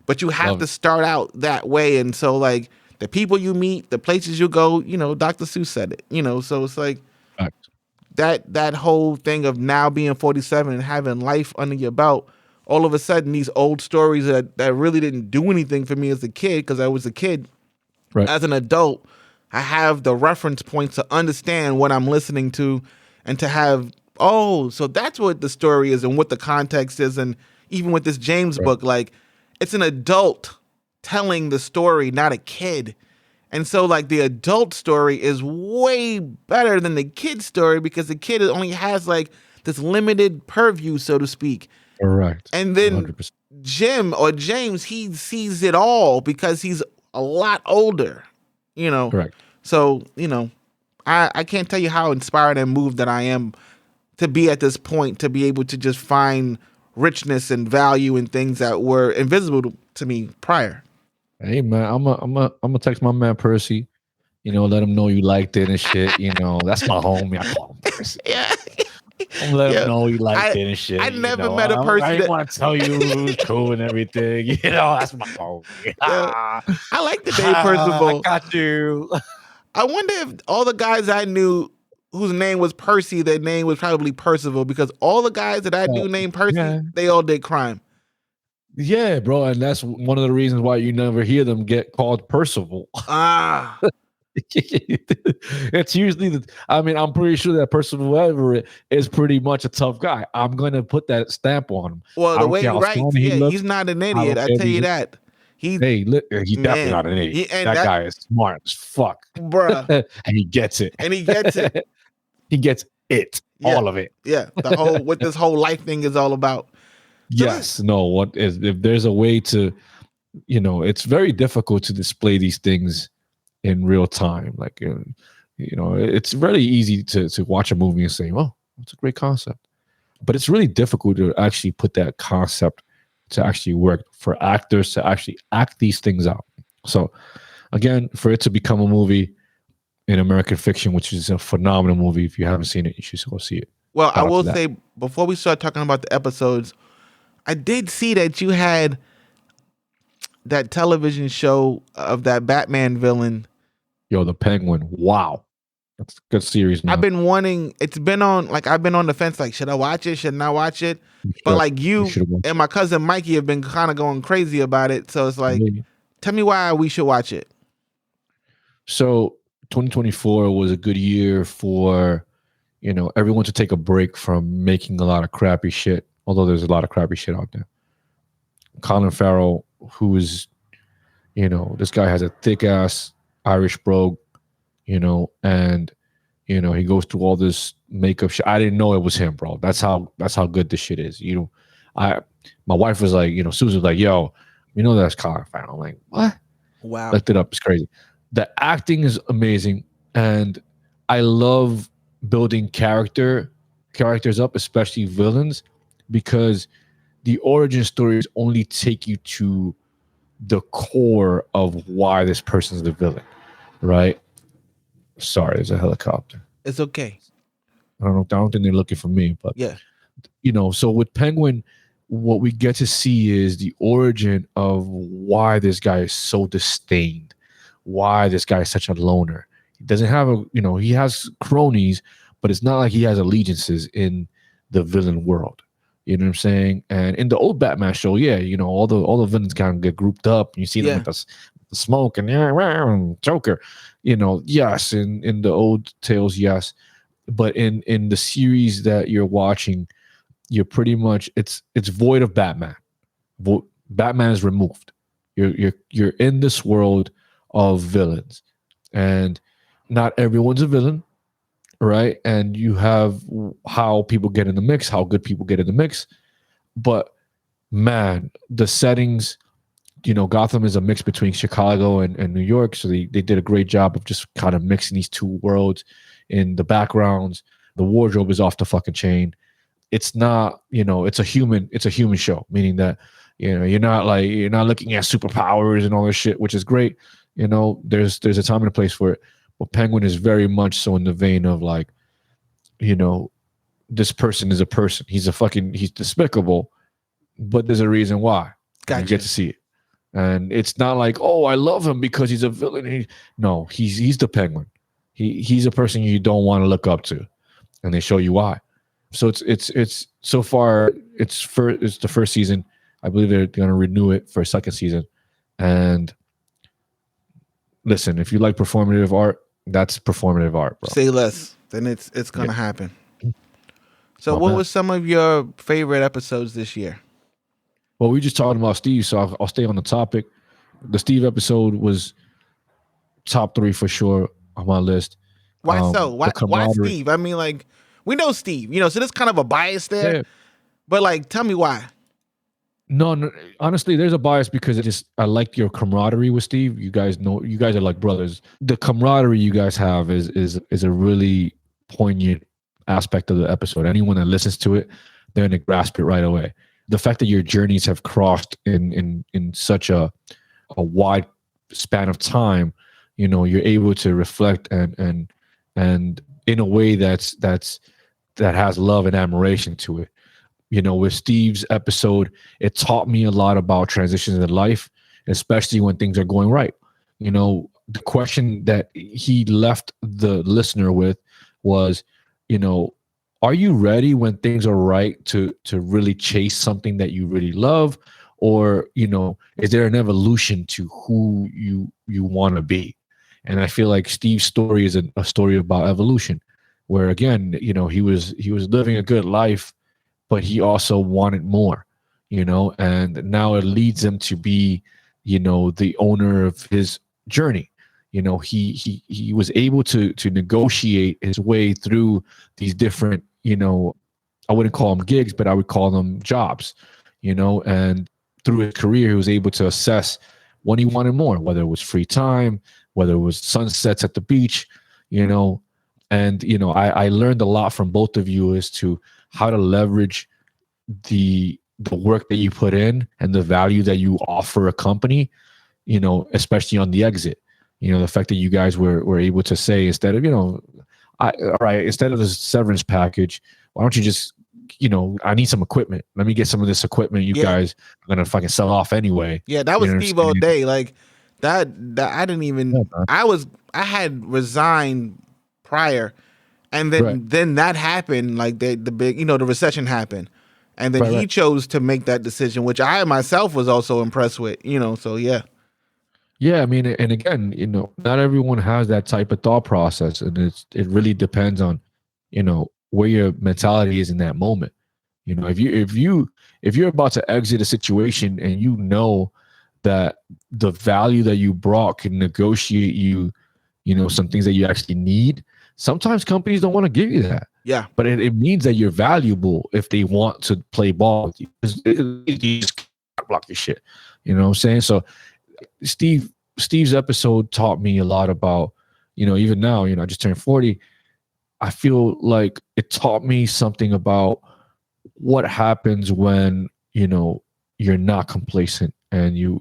But you have to start out that way. And so like the people you meet, the places you go, Dr. Seuss said it, so it's like, that whole thing of now being 47 and having life under your belt, all of a sudden these old stories that really didn't do anything for me as a kid, because I was a kid, as an adult, I have the reference points to understand what I'm listening to and to have, so that's what the story is and what the context is. And even with this James book, like it's an adult telling the story, not a kid. And so like the adult story is way better than the kid story because the kid only has like this limited purview, so to speak. Correct. And then 100%. Jim or James, he sees it all because he's a lot older, Correct. So, I can't tell you how inspired and moved that I am to be at this point, to be able to just find richness and value in things that were invisible to me prior. Hey man, I'm gonna text my man Percy, let him know you liked it and shit. That's my homie. I call him Percy. Yeah. I'm gonna let him know you liked it and shit. I never met a person. I didn't want to tell you it was cool and everything. That's my homie. I like the name Percival. I got you. I wonder if all the guys I knew whose name was Percy, their name was probably Percival, because all the guys that I knew named Percy, they all did crime. Yeah, bro, and that's one of the reasons why you never hear them get called Percival. It's usually I'm pretty sure that Percival Everett is pretty much a tough guy. I'm gonna put that stamp on him. Well, the way he writes, he's not an idiot. I tell you that. He's he's definitely man, not an idiot. and That guy is smart as fuck, bruh, and he gets it. and he gets it. He gets it, Yeah. all of it. Yeah, the whole what this whole life thing is all about. Yes, no. What is if there's a way to, it's very difficult to display these things in real time. Like, it's really easy to watch a movie and say, "Oh, it's a great concept," but it's really difficult to actually put that concept to actually work for actors to actually act these things out. So, again, for it to become a movie in American Fiction, which is a phenomenal movie. If you haven't seen it, you should go see it. Well, I will say before we start talking about the episodes, I did see that you had that television show of that Batman villain. Yo, the Penguin. Wow. That's a good series, man. I've been wanting, it's been on, like, I've been on the fence, like, should I watch it? Should I not watch it? But like you and my cousin Mikey have been kind of going crazy about it. So it's like, tell me why we should watch it. So 2024 was a good year for, everyone to take a break from making a lot of crappy shit. Although there's a lot of crappy shit out there. Colin Farrell, who is, this guy has a thick ass Irish brogue, and he goes through all this makeup shit. I didn't know it was him, bro. That's how good this shit is. My wife was like, Susan was like, yo, that's Colin Farrell. I'm like, what? Wow. Looked it up. It's crazy. The acting is amazing, and I love building characters up, especially villains, because the origin stories only take you to the core of why this person's the villain, right? Sorry, there's a helicopter. It's okay. I don't think they're looking for me, but yeah, so with Penguin, what we get to see is the origin of why this guy is so disdained, why this guy is such a loner. He doesn't have he has cronies, but it's not like he has allegiances in the villain world. You know what I'm saying? And in the old Batman show, yeah, all the villains kind of get grouped up. And you see them with the smoke and Joker. Yes, in the old tales, yes, but in the series that you're watching, you're pretty much it's void of Batman. Batman is removed. You're in this world of villains, and not everyone's a villain. Right. And you have how people get in the mix, how good people get in the mix. But man, the settings, Gotham is a mix between Chicago and New York. So they did a great job of just kind of mixing these two worlds in the backgrounds. The wardrobe is off the fucking chain. It's not, it's a human show, meaning that, you're not looking at superpowers and all this shit, which is great. There's a time and a place for it. Well, Penguin is very much so in the vein of like, this person is a person. He's despicable, but there's a reason why. Gotcha. You get to see it. And it's not like, oh, I love him because he's a villain. He's the Penguin. He's a person you don't want to look up to. And they show you why. So it's so far, it's the first season. I believe they're going to renew it for a second season. And listen, if you like performative art, that's performative art, bro. Say less. Then it's gonna happen. So what was some of your favorite episodes this year? Well, we just talking about Steve, so I'll stay on the topic. The Steve episode was top 3 for sure on my list. Why so? Why Steve? I mean, like, we know Steve, so there's kind of a bias there. Yeah. But like, tell me why. No, honestly, there's a bias because I like your camaraderie with Steve. You guys are like brothers. The camaraderie you guys have is a really poignant aspect of the episode. Anyone that listens to it, they're going to grasp it right away. The fact that your journeys have crossed in such a wide span of time, you're able to reflect and in a way that has love and admiration to it. With Steve's episode, it taught me a lot about transitions in life, especially when things are going right. The question that he left the listener with was, are you ready when things are right to really chase something that you really love? Or, is there an evolution to who you want to be? And I feel like Steve's story is a story about evolution, where again, he was living a good life, but he also wanted more, and now it leads him to be, the owner of his journey. He was able to negotiate his way through these different, I wouldn't call them gigs, but I would call them jobs, and through his career, he was able to assess when he wanted more, whether it was free time, whether it was sunsets at the beach, and, I learned a lot from both of you as to how to leverage the work that you put in and the value that you offer a company, especially on the exit. The fact that you guys were able to say, instead of, instead of the severance package, why don't you just, I need some equipment. Let me get some of this equipment. You guys are going to fucking sell off anyway. Yeah, that was Steve O'Day. Like that I didn't even, I had resigned prior, and then that happened. Like the big, the recession happened. And then he chose to make that decision, which I myself was also impressed with, so yeah. Yeah, I mean, and again, not everyone has that type of thought process, and it really depends on, where your mentality is in that moment. If you're about to exit a situation and you know that the value that you brought can negotiate you, some things that you actually need, sometimes companies don't want to give you that. Yeah. But it means that you're valuable if they want to play ball with you. You just can't block your shit. You know what I'm saying? So Steve's episode taught me a lot about, even now, I just turned 40. I feel like it taught me something about what happens when, you're not complacent and you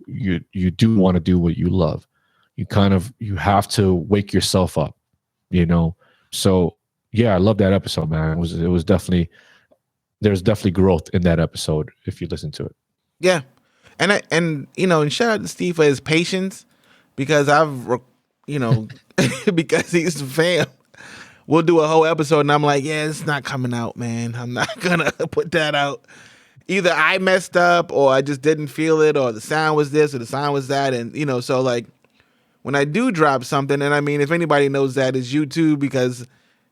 do want to do what you love. You have to wake yourself up, So yeah, I love that episode, man. It was definitely, there's definitely growth in that episode if you listen to it. Yeah. And shout out to Steve for his patience, because because he's a fan. We'll do a whole episode and I'm like, yeah, it's not coming out, man. I'm not gonna put that out. Either I messed up or I just didn't feel it, or the sound was this or the sound was that. And, so like when I do drop something, and I mean, if anybody knows that, it's you too, because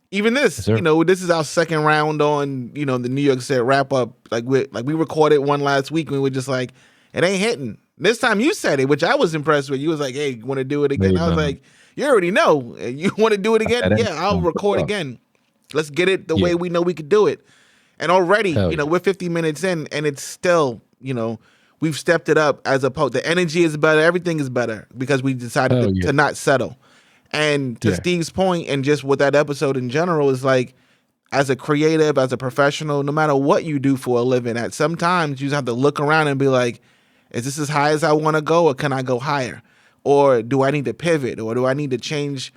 even this, yes, this is our second round on, the New York set wrap up. Like we recorded one last week and we were just like, it ain't hitting. This time you said it, which I was impressed with. You was like, hey, you want to do it again? I was like, you already know. You want to do it again? Yeah, I'll record again. Let's get it the way we know we could do it. And already, we're 50 minutes in, and it's still, we've stepped it up as opposed. The energy is better. Everything is better because we decided to not settle. And to Steve's point, and just with that episode in general, is like, as a creative, as a professional, no matter what you do for a living, at sometimes you just have to look around and be like, is this as high as I want to go, or can I go higher? Or do I need to pivot, or do I need to change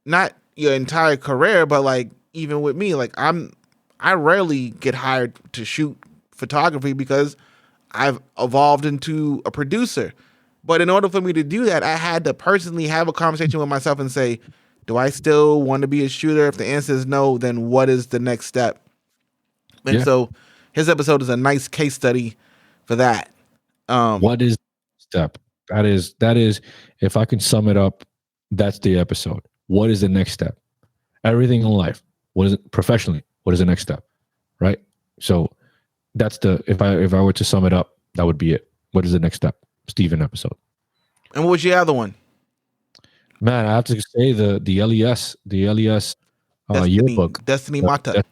not your entire career, but like even with me, like I rarely get hired to shoot photography because I've evolved into a producer. But in order for me to do that, I had to personally have a conversation with myself and say, do I still want to be a shooter? If the answer is no, then what is the next step? And so his episode is a nice case study for that. What is step? That is, if I can sum it up, that's the episode. What is the next step? Everything in life. What is it professionally? What is the next step? Right? So that's if I were to sum it up, that would be it. What is the next step? Steven episode. And what was your other one? Man, I have to say the LES yearbook. Destiny Mata.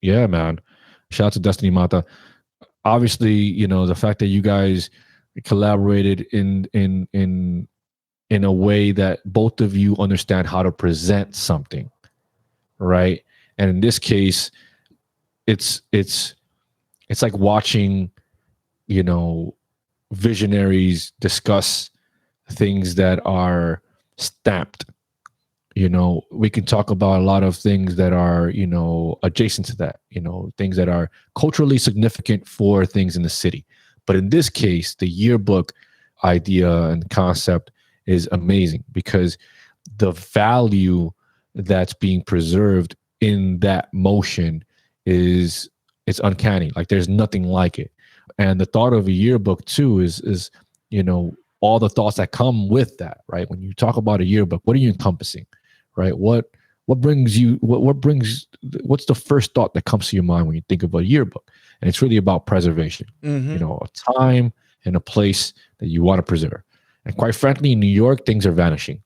Yeah, man. Shout out to Destiny Mata. Obviously, the fact that you guys collaborated in a way that both of you understand how to present something, right? And in this case, it's like watching, visionaries discuss things that are stamped. We can talk about a lot of things that are, adjacent to that, things that are culturally significant for things in the city. But in this case, the yearbook idea and concept is amazing because the value that's being preserved in that motion it's uncanny. Like there's nothing like it. And the thought of a yearbook too is all the thoughts that come with that, right? When you talk about a yearbook, what are you encompassing, right? What's the first thought that comes to your mind when you think of a yearbook? And it's really about preservation, a time and a place that you want to preserve. And quite frankly, in New York, things are vanishing,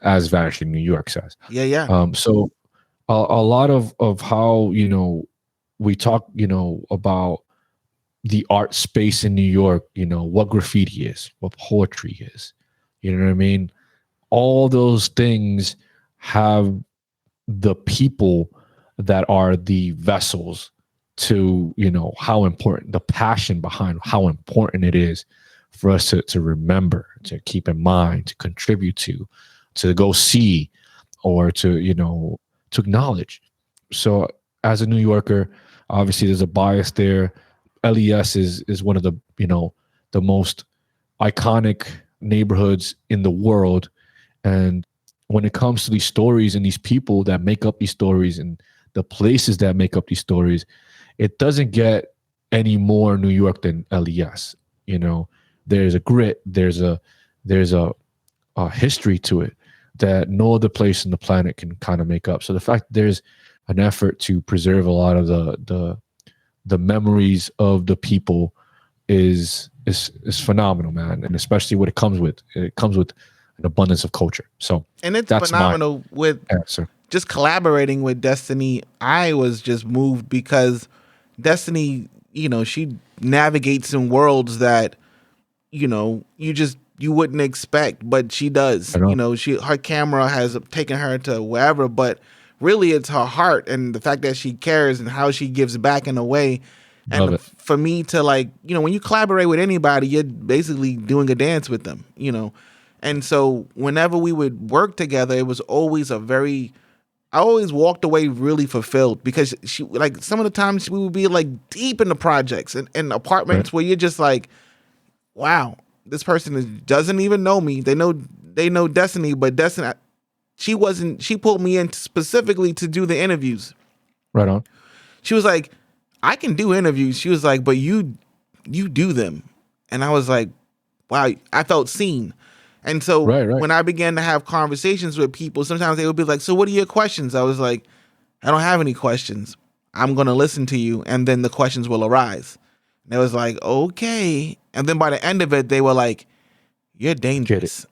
as Vanishing New York says. Yeah. So a lot of how, we talk, about the art space in New York, what graffiti is, what poetry is, you know what I mean? All those things have the people that are the vessels to, how important, the passion behind how important it is for us to remember, to keep in mind, to contribute to go see, or to acknowledge. So as a New Yorker, obviously there's a bias there. LES is one of the, the most iconic neighborhoods in the world. And when it comes to these stories and these people that make up these stories and the places that make up these stories, it doesn't get any more New York than LES. There's a grit, there's a history to it that no other place on the planet can kind of make up. So the fact that there's an effort to preserve a lot of the memories of the people is phenomenal, man. And especially what it comes with. It comes with an abundance of culture. So and it's phenomenal with answer. Just collaborating with Destiny. I was just moved because Destiny, she navigates in worlds that, you wouldn't expect, but she does. Her camera has taken her to wherever, but really it's her heart and the fact that she cares and how she gives back in a way. And for me to when you collaborate with anybody, you're basically doing a dance with them, And so whenever we would work together, it was always I always walked away really fulfilled because she, some of the times we would be deep in the projects and apartments where you're just like, wow, this person doesn't even know me. They know Destiny, but Destiny, she pulled me in specifically to do the interviews. Right on. She was like, I can do interviews. She was like, but you do them. And I was like, wow, I felt seen. And so when I began to have conversations with people, sometimes they would be like, so what are your questions? I was like, I don't have any questions. I'm going to listen to you. And then the questions will arise. And it was like, okay. And then by the end of it, they were like, you're dangerous.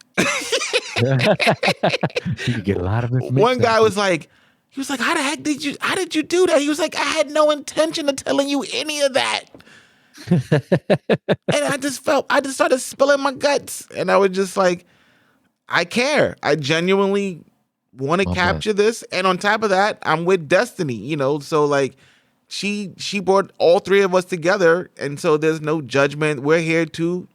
You get a lot of information. One guy was like, how the heck how did you do that? He was like, I had no intention of telling you any of that. And I just started spilling my guts. And I was just like, I care. I genuinely want to capture this. And on top of that, I'm with Destiny, so she brought all three of us together. And so there's no judgment. We're here to,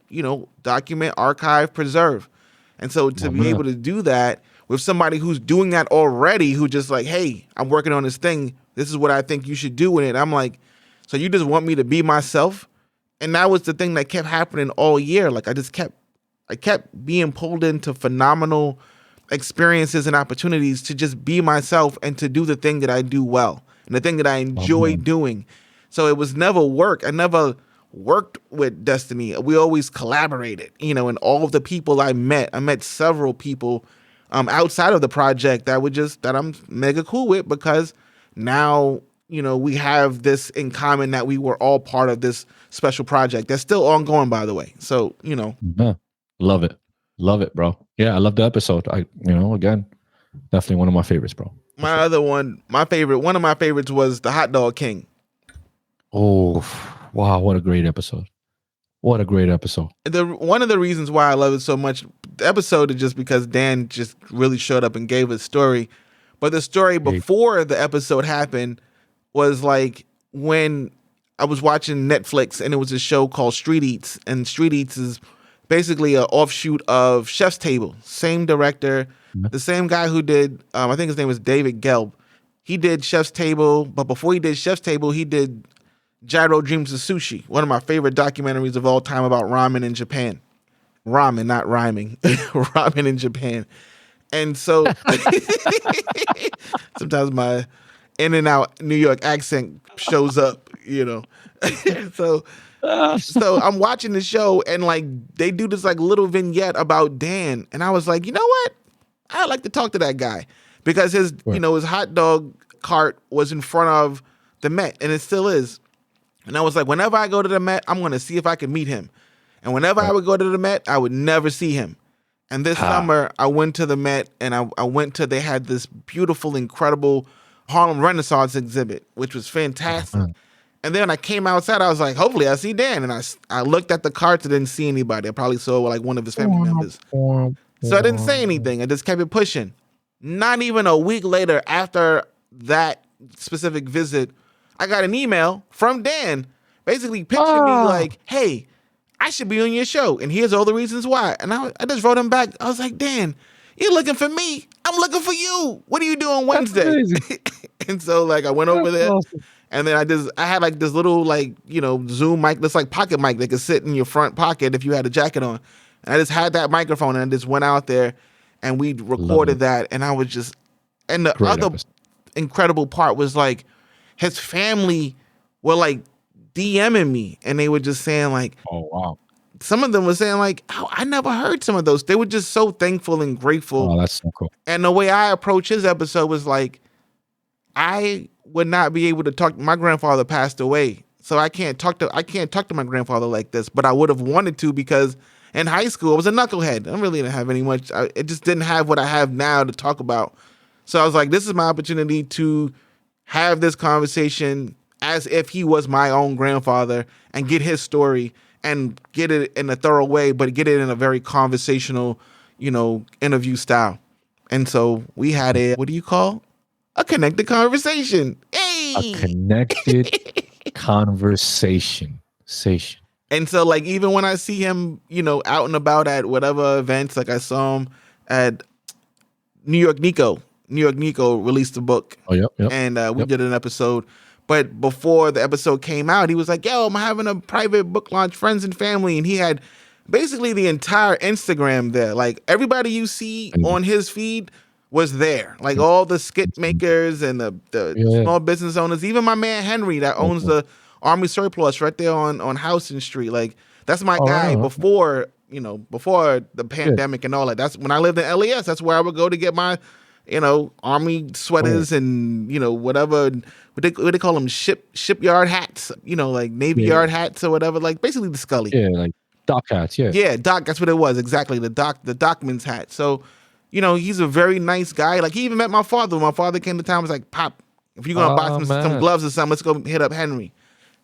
document, archive, preserve. And so to be able to do that with somebody who's doing that already, who just like, hey, I'm working on this thing. This is what I think you should do with it. I'm like, so you just want me to be myself? And that was the thing that kept happening all year. I kept being pulled into phenomenal experiences and opportunities to just be myself and to do the thing that I do well and the thing that I enjoy doing. So it was never work. I never worked with Destiny. We always collaborated, and all of the people I met several people outside of the project that I'm mega cool with because now, we have this in common that we were all part of this special project that's still ongoing, by the way. So, Love it, bro. Yeah, I love the episode. Again, definitely one of my favorites, bro. One of my favorites was the Hot Dog King. Oh, wow. What a great episode. One of the reasons why I love it so much, the episode is just because Dan just really showed up and gave a story. But the story before the episode happened was when I was watching Netflix and it was a show called Street Eats. And Street Eats is basically an offshoot of Chef's Table. Same director, the same guy who did, I think his name was David Gelb. He did Chef's Table, but before he did Chef's Table, he did Jiro Dreams of Sushi, one of my favorite documentaries of all time about ramen in Japan. Ramen, not rhyming. Ramen in Japan. And so sometimes my in and out New York accent shows up, So I'm watching the show and they do this little vignette about Dan. And I was like, you know what? I'd like to talk to that guy because his hot dog cart was in front of the Met and it still is. And I was like, whenever I go to the Met, I'm going to see if I can meet him. And whenever I would go to the Met, I would never see him. And this summer, I went to the Met, and they had this beautiful, incredible Harlem Renaissance exhibit, which was fantastic. And then when I came outside, I was like, hopefully I see Dan. And I looked at the carts, I didn't see anybody. I probably saw like one of his family members. So I didn't say anything. I just kept it pushing. Not even a week later, after that specific visit, I got an email from Dan basically picturing me like, hey, I should be on your show. And here's all the reasons why. And I just wrote him back. I was like, Dan, you're looking for me. I'm looking for you. What are you doing Wednesday? And so like I went over there. Awesome. And then I had like this little like, Zoom mic, this like pocket mic that could sit in your front pocket if you had a jacket on. And I just had that microphone and I just went out there and we recorded that. And I was just, and the Great other episode. Incredible part was like his family were like DMing me and they were just saying like, oh, wow. Some of them were saying like, oh, I never heard some of those. They were just so thankful and grateful. Oh, that's so cool. And the way I approached his episode was like, I would not be able to talk. My grandfather passed away, so I can't talk to my grandfather like this. But I would have wanted to because in high school I was a knucklehead. I really didn't have any much. It just didn't have what I have now to talk about. So I was like, this is my opportunity to have this conversation as if he was my own grandfather and get his story and get it in a thorough way, but get it in a very conversational, interview style. And so we had a connected conversation. Hey! A connected conversation. And so, like, even when I see him, out and about at whatever events, like I saw him at New York Nico. New York Nico released a book. Oh, yep. And we did an episode. But before the episode came out, he was like, yo, I'm having a private book launch, friends and family. And he had basically the entire Instagram there. Like, everybody you see on his feed was there, like all the skit makers and the small business owners, even my man Henry that owns the Army Surplus right there on Houston Street. Like that's my guy. Before the pandemic and all that. That's when I lived in LES. That's where I would go to get my, Army sweaters and whatever what they call them shipyard hats. Like Navy Yard hats or whatever. Like basically the Scully. Yeah, like dock hats. Yeah, dock. That's what it was exactly. The dockman's hat. So. He's a very nice guy. Like, he even met my father. When my father came to town, I was like, Pop, if you're going to buy some gloves or something, let's go hit up Henry.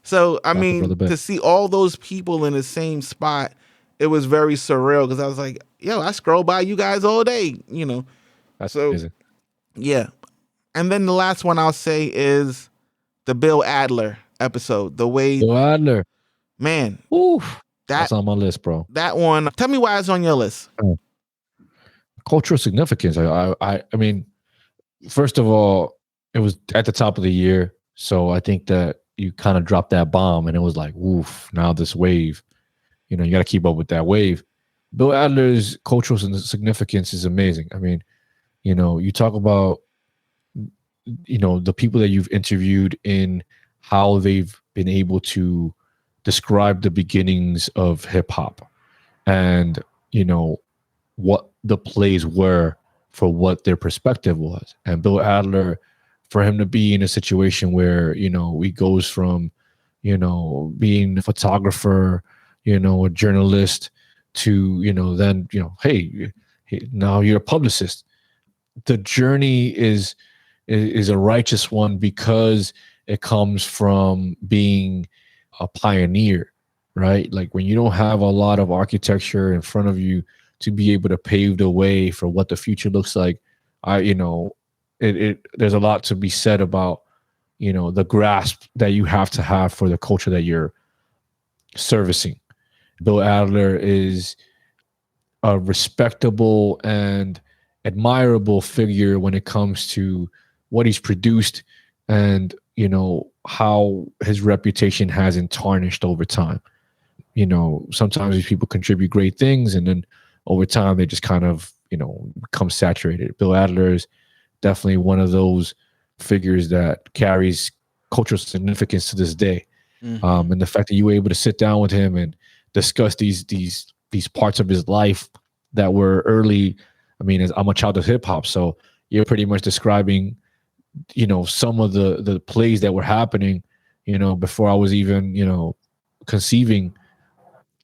So, I mean, to see all those people in the same spot, it was very surreal because I was like, yo, I scroll by you guys all day, That's amazing. Yeah. And then the last one I'll say is the Bill Adler episode. Bill Adler. Man. Oof. That's on my list, bro. That one. Tell me why it's on your list. Cultural significance. I mean, first of all, it was at the top of the year, so I think that you kind of dropped that bomb, and it was like, woof! Now this wave, you got to keep up with that wave. Bill Adler's cultural significance is amazing. I mean, you talk about, the people that you've interviewed in how they've been able to describe the beginnings of hip hop, and what the plays were for what their perspective was. And Bill Adler, for him to be in a situation where, he goes from, being a photographer, a journalist to, then, hey, now you're a publicist. The journey is a righteous one because it comes from being a pioneer, right? Like when you don't have a lot of architecture in front of you to be able to pave the way for what the future looks like, there's a lot to be said about, the grasp that you have to have for the culture that you're servicing. Bill Adler is a respectable and admirable figure when it comes to what he's produced and, how his reputation hasn't tarnished over time. Sometimes these people contribute great things and then over time, they just kind of, become saturated. Bill Adler is definitely one of those figures that carries cultural significance to this day. Mm-hmm. And the fact that you were able to sit down with him and discuss these parts of his life that were early. I mean, I'm a child of hip hop, so you're pretty much describing, some of the plays that were happening, before I was even, conceiving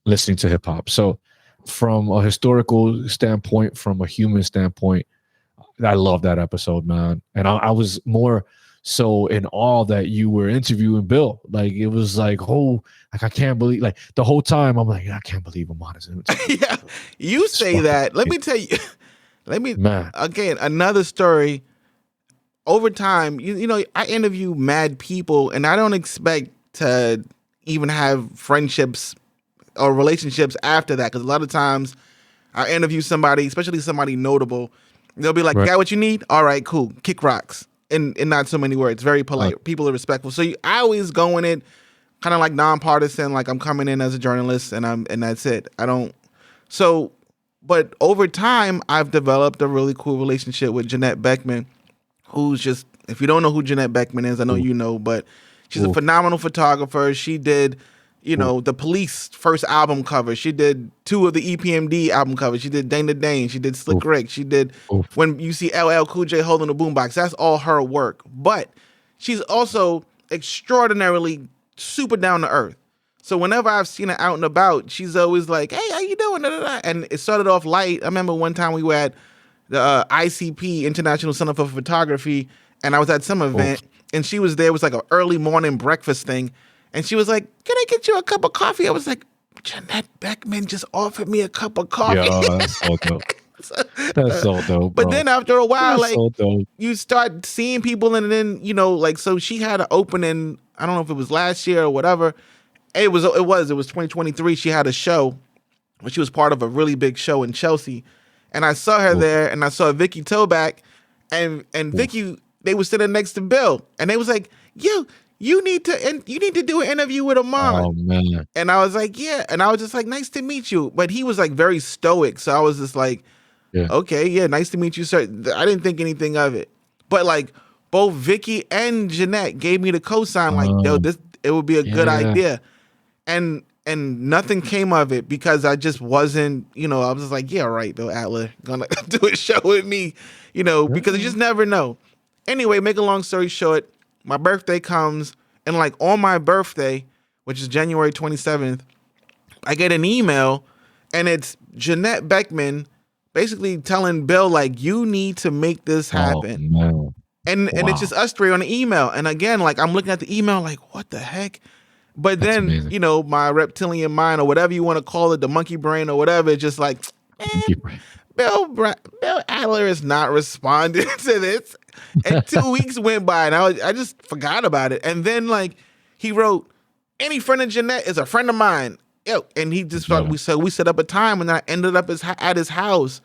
listening to hip hop. So, from a historical standpoint, from a human standpoint, I love that episode, man. And I was more so in awe that you were interviewing Bill. Like, it was like, oh, like, I can't believe, like, the whole time I'm like, I can't believe Amon is in it. Yeah, you say that. Let me tell you. Man. Again, another story. Over time, you know, I interview mad people, and I don't expect to even have friendships or relationships after that. Because a lot of times, I interview somebody, especially somebody notable. They'll be like, Right. "Got what you need? All right, cool. Kick rocks." In not so many words, very polite. People are respectful. So I always go in it kind of like nonpartisan, like I'm coming in as a journalist, and that's it. I don't. So, but over time, I've developed a really cool relationship with Jeanette Beckman, who's just, if you don't know who Jeanette Beckman is, I know you know, but she's a phenomenal photographer. She did, you know, the Police first album cover. She did 2 of the EPMD album covers. She did Dane the Dane. She did Slick Rick. She did when you see LL Cool J holding the boombox. That's all her work. But she's also extraordinarily super down to earth. So whenever I've seen her out and about, she's always like, "Hey, how you doing?" And it started off light. I remember one time we were at the ICP, International Center for Photography, and I was at some event, and she was there. It was like an early morning breakfast thing, and she was like, "Can I get you a cup of coffee?" I was like, Jeanette Beckman just offered me a cup of coffee. Yeah, that's so dope. That's so dope, bro. But then after a while, That's so dope. you start seeing people, and then, you know, like, so she had an opening, I don't know if it was last year or whatever. It was 2023. She had a show where she was part of a really big show in Chelsea. And I saw her there, and I saw Vicky Toback, and Vicky, they were sitting next to Bill, and they was like, "Yo, you need to do an interview with Amon." Oh man. And I was like, "Yeah," and I was just like, "Nice to meet you." But he was like very stoic, so I was just like, Yeah. "Okay, yeah, nice to meet you, sir." I didn't think anything of it, but like both Vicky and Jeanette gave me the cosign, like, "Yo, it would be a good idea," and nothing came of it because I just wasn't, you know, I was just like, "Yeah, right, Bill Adler gonna do a show with me," you know, because you just never know. Anyway, make a long story short, my birthday comes, and like on my birthday, which is January 27th, I get an email, and it's Jeanette Beckman basically telling Bill, like, "You need to make this happen." Oh, man. And it's just us 3 on the email. And again, like, I'm looking at the email like, what the heck? But That's then, amazing. you know, my reptilian mind or whatever you want to call it, the monkey brain or whatever, it's just like, Bill Adler is not responding to this. And 2 weeks went by, and I just forgot about it. And then, like, he wrote, "Any friend of Jeanette is a friend of mine." Yo, and he just we set up a time, and I ended up at his house.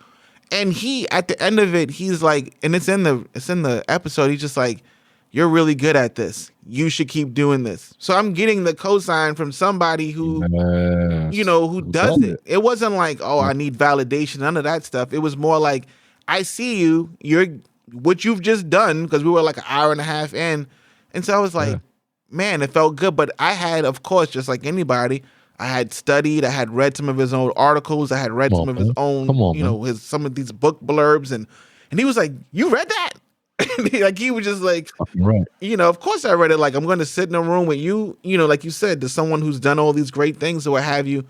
And he, at the end of it, he's like, and it's in the episode, he's just like, "You're really good at this. You should keep doing this." So I'm getting the cosign from somebody who, you know, who does it. It wasn't like, "Oh, I need validation," none of that stuff. It was more like, "I see you, what you've just done," because we were like an hour and a half in. And so I was like, man, it felt good. But I had, of course, just like anybody, I had studied, I had read some of his own articles, I had read some of his own, you know, some of these book blurbs, and he was like, "You read that?" Like, he was just like, right. You know, of course I read it. Like, I'm going to sit in a room with you, you know, like you said, to someone who's done all these great things or what have you.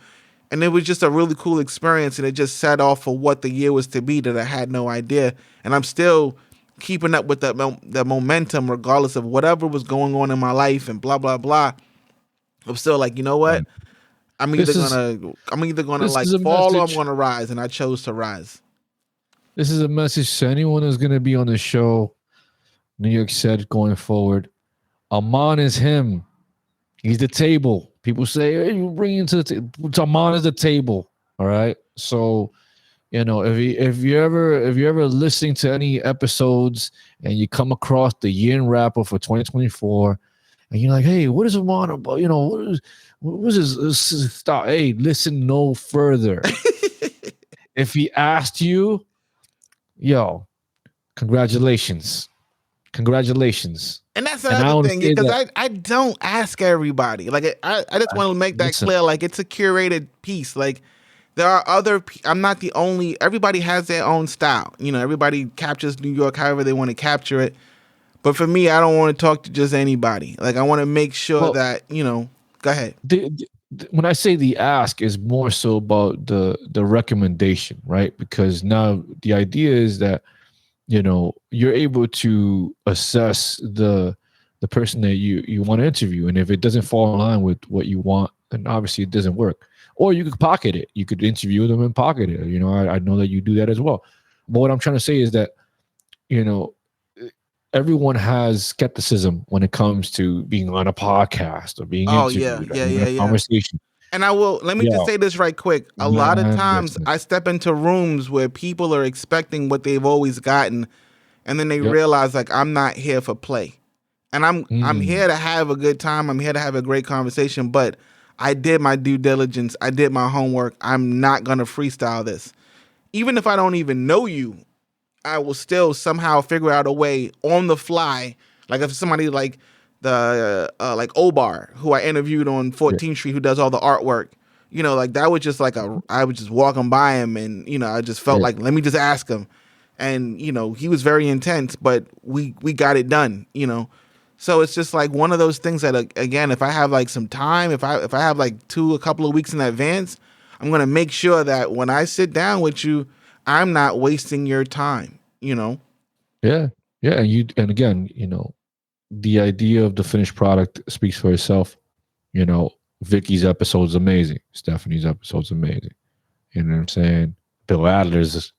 And it was just a really cool experience, and it just set off for what the year was to be that I had no idea. And I'm still keeping up with that momentum, regardless of whatever was going on in my life and blah, blah, blah. I'm still like, you know what? I'm either gonna like fall or I'm gonna rise, and I chose to rise. This is a message to anyone who's gonna be on the show. New York said going forward, Amon is him. He's the table. People say, "Hey, you bring into the table." Amon is the table. All right. So, you know, if you're ever listening to any episodes and you come across the year in wrap-up for 2024, and you're like, "Hey, what is Amon about? You know, what is his style?" Hey, listen no further. If he asked you, yo, congratulations. And that's another thing, because I don't ask everybody. Like, I just want to make that clear. Like, it's a curated piece. Like, there are I'm not the only. Everybody has their own style. You know, everybody captures New York however they want to capture it. But for me, I don't want to talk to just anybody. Like, I want to make sure that, you know, go ahead. when I say the ask is more so about the recommendation, right? Because now the idea is that you're able to assess the person that you want to interview, and if it doesn't fall in line with what you want, then obviously it doesn't work. Or you could pocket it. You could interview them and pocket it. I know that you do that as well. But what I'm trying to say is that everyone has skepticism when it comes to being on a podcast or being interviewed or having a conversation. And let me just say this right quick. A lot of times I step into rooms where people are expecting what they've always gotten, and then they realize like I'm not here for play. And I'm here to have a good time. I'm here to have a great conversation, but I did my due diligence. I did my homework. I'm not going to freestyle this. Even if I don't even know you, I will still somehow figure out a way on the fly. Like if somebody like like Obar, who I interviewed on 14th Street, who does all the artwork, like that was just like I was just walking by him, and I just felt like, let me just ask him. And he was very intense, but we got it done. So it's just like one of those things that, again, if I have like some time, if I have like a couple of weeks in advance, I'm going to make sure that when I sit down with you, I'm not wasting your time, Yeah. Yeah. And again, the idea of the finished product speaks for itself. Vicky's episode's amazing. Stephanie's episode's amazing. You know what I'm saying? Bill Adler's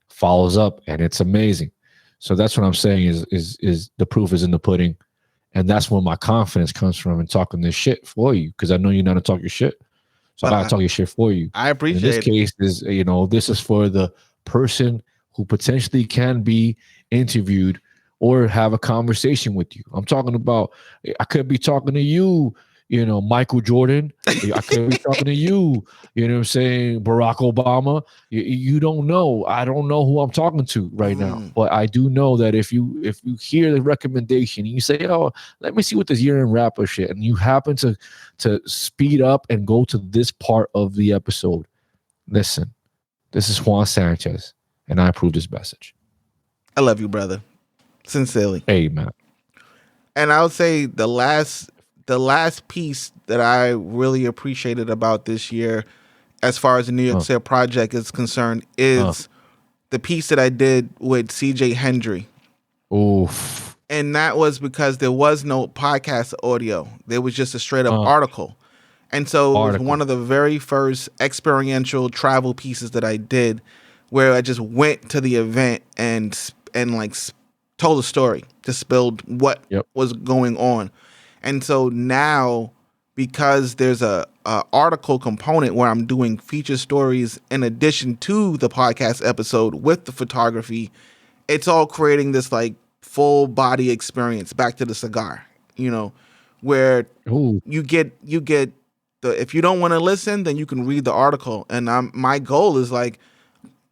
follows up, and it's amazing. So that's what I'm saying is the proof is in the pudding. And that's where my confidence comes from in talking this shit for you, because I know you're not to talk your shit. So I gotta talk your shit for you. I appreciate it. In this case, this is for the person who potentially can be interviewed or have a conversation with you. I'm talking about, I could be talking to you, Michael Jordan. I could be talking to you, what I'm saying, Barack Obama. You don't know. I don't know who I'm talking to right now. But I do know that if you hear the recommendation, you say, oh, let me see what this year-end rapper shit, and you happen to speed up and go to this part of the episode, listen, this is Juan Sanchez, and I approve this message. I love you, brother. Sincerely. Hey, man. And I would say the last piece that I really appreciated about this year, as far as the New York City project is concerned, is the piece that I did with CJ Hendry. Oof. And that was because there was no podcast audio. There was just a straight up article. And so it was one of the very first experiential travel pieces that I did, where I just went to the event and like told a story, just spilled what was going on. And so now, because there's a article component where I'm doing feature stories in addition to the podcast episode with the photography, it's all creating this like full body experience, back to the cigar, where you get if you don't want to listen, then you can read the article. And my goal is like,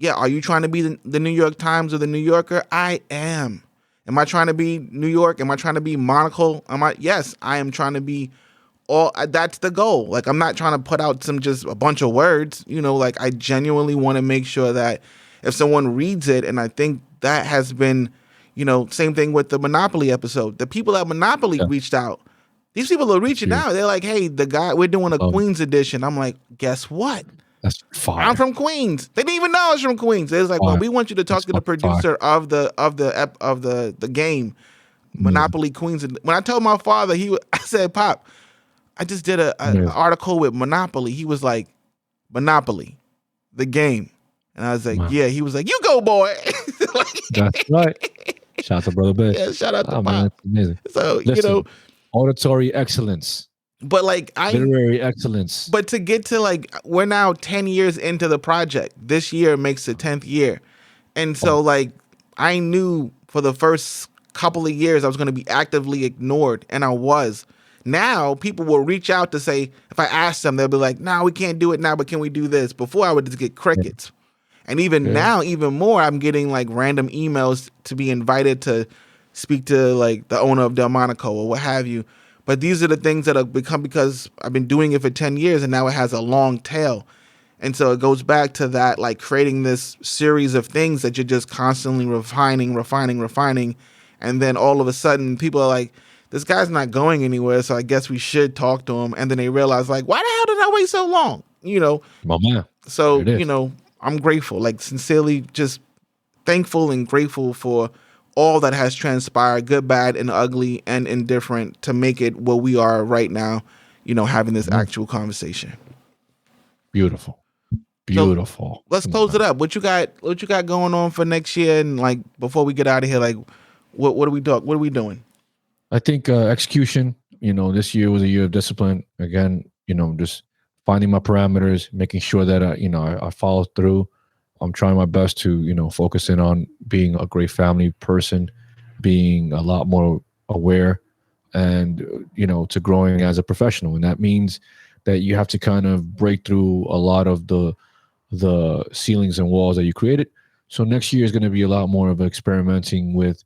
are you trying to be the New York Times or the New Yorker? I am. Am I trying to be New York? Am I trying to be Monocle? Yes, I am trying to be all. That's the goal. Like, I'm not trying to put out just a bunch of words, like I genuinely want to make sure that if someone reads it, and I think that has been, same thing with the Monopoly episode. The people at Monopoly reached out. These people are reaching out. They're like, hey, we're doing a Queens edition. I'm like, guess what? That's fine. I'm from Queens. They didn't even know I was from Queens. They was like, well, we want you to talk to the producer of the game, Monopoly Queens. And when I told my father, I said, Pop, I just did an article with Monopoly. He was like, Monopoly, the game. And I was like, yeah. He was like, you go, boy. That's right. Shout out to Brother Ben. Yeah, shout out to Pop. Man, that's amazing. So, listen, auditory excellence. But like literary excellence. But to get to like, we're now 10 years into the project. This year makes the 10th year. And so like, I knew for the first couple of years I was going to be actively ignored, and I was. Now people will reach out to say, if I ask them, they'll be like, no, we can't do it now, but can we do this? Before I would just get crickets. And even now, even more, I'm getting like random emails to be invited to speak to like the owner of Delmonico or what have you. But these are the things that have become, because I've been doing it for 10 years and now it has a long tail. And so it goes back to that, like creating this series of things that you're just constantly refining. And then all of a sudden people are like, this guy's not going anywhere, so I guess we should talk to him. And then they realize like, why the hell did I why wait so long? My man. So, There it is. I'm grateful, like sincerely just thankful and grateful for all that has transpired, good, bad, and ugly and indifferent, to make it what we are right now, having this actual conversation. Beautiful. So Beautiful. let's close it up. What you got going on for next year? And like, before we get out of here, like, what are we doing? What are we doing? I think execution, this year was a year of discipline. Again, just finding my parameters, making sure that, I follow through. I'm trying my best to, focus in on being a great family person, being a lot more aware and, to growing as a professional. And that means that you have to kind of break through a lot of the ceilings and walls that you created. So next year is going to be a lot more of experimenting with,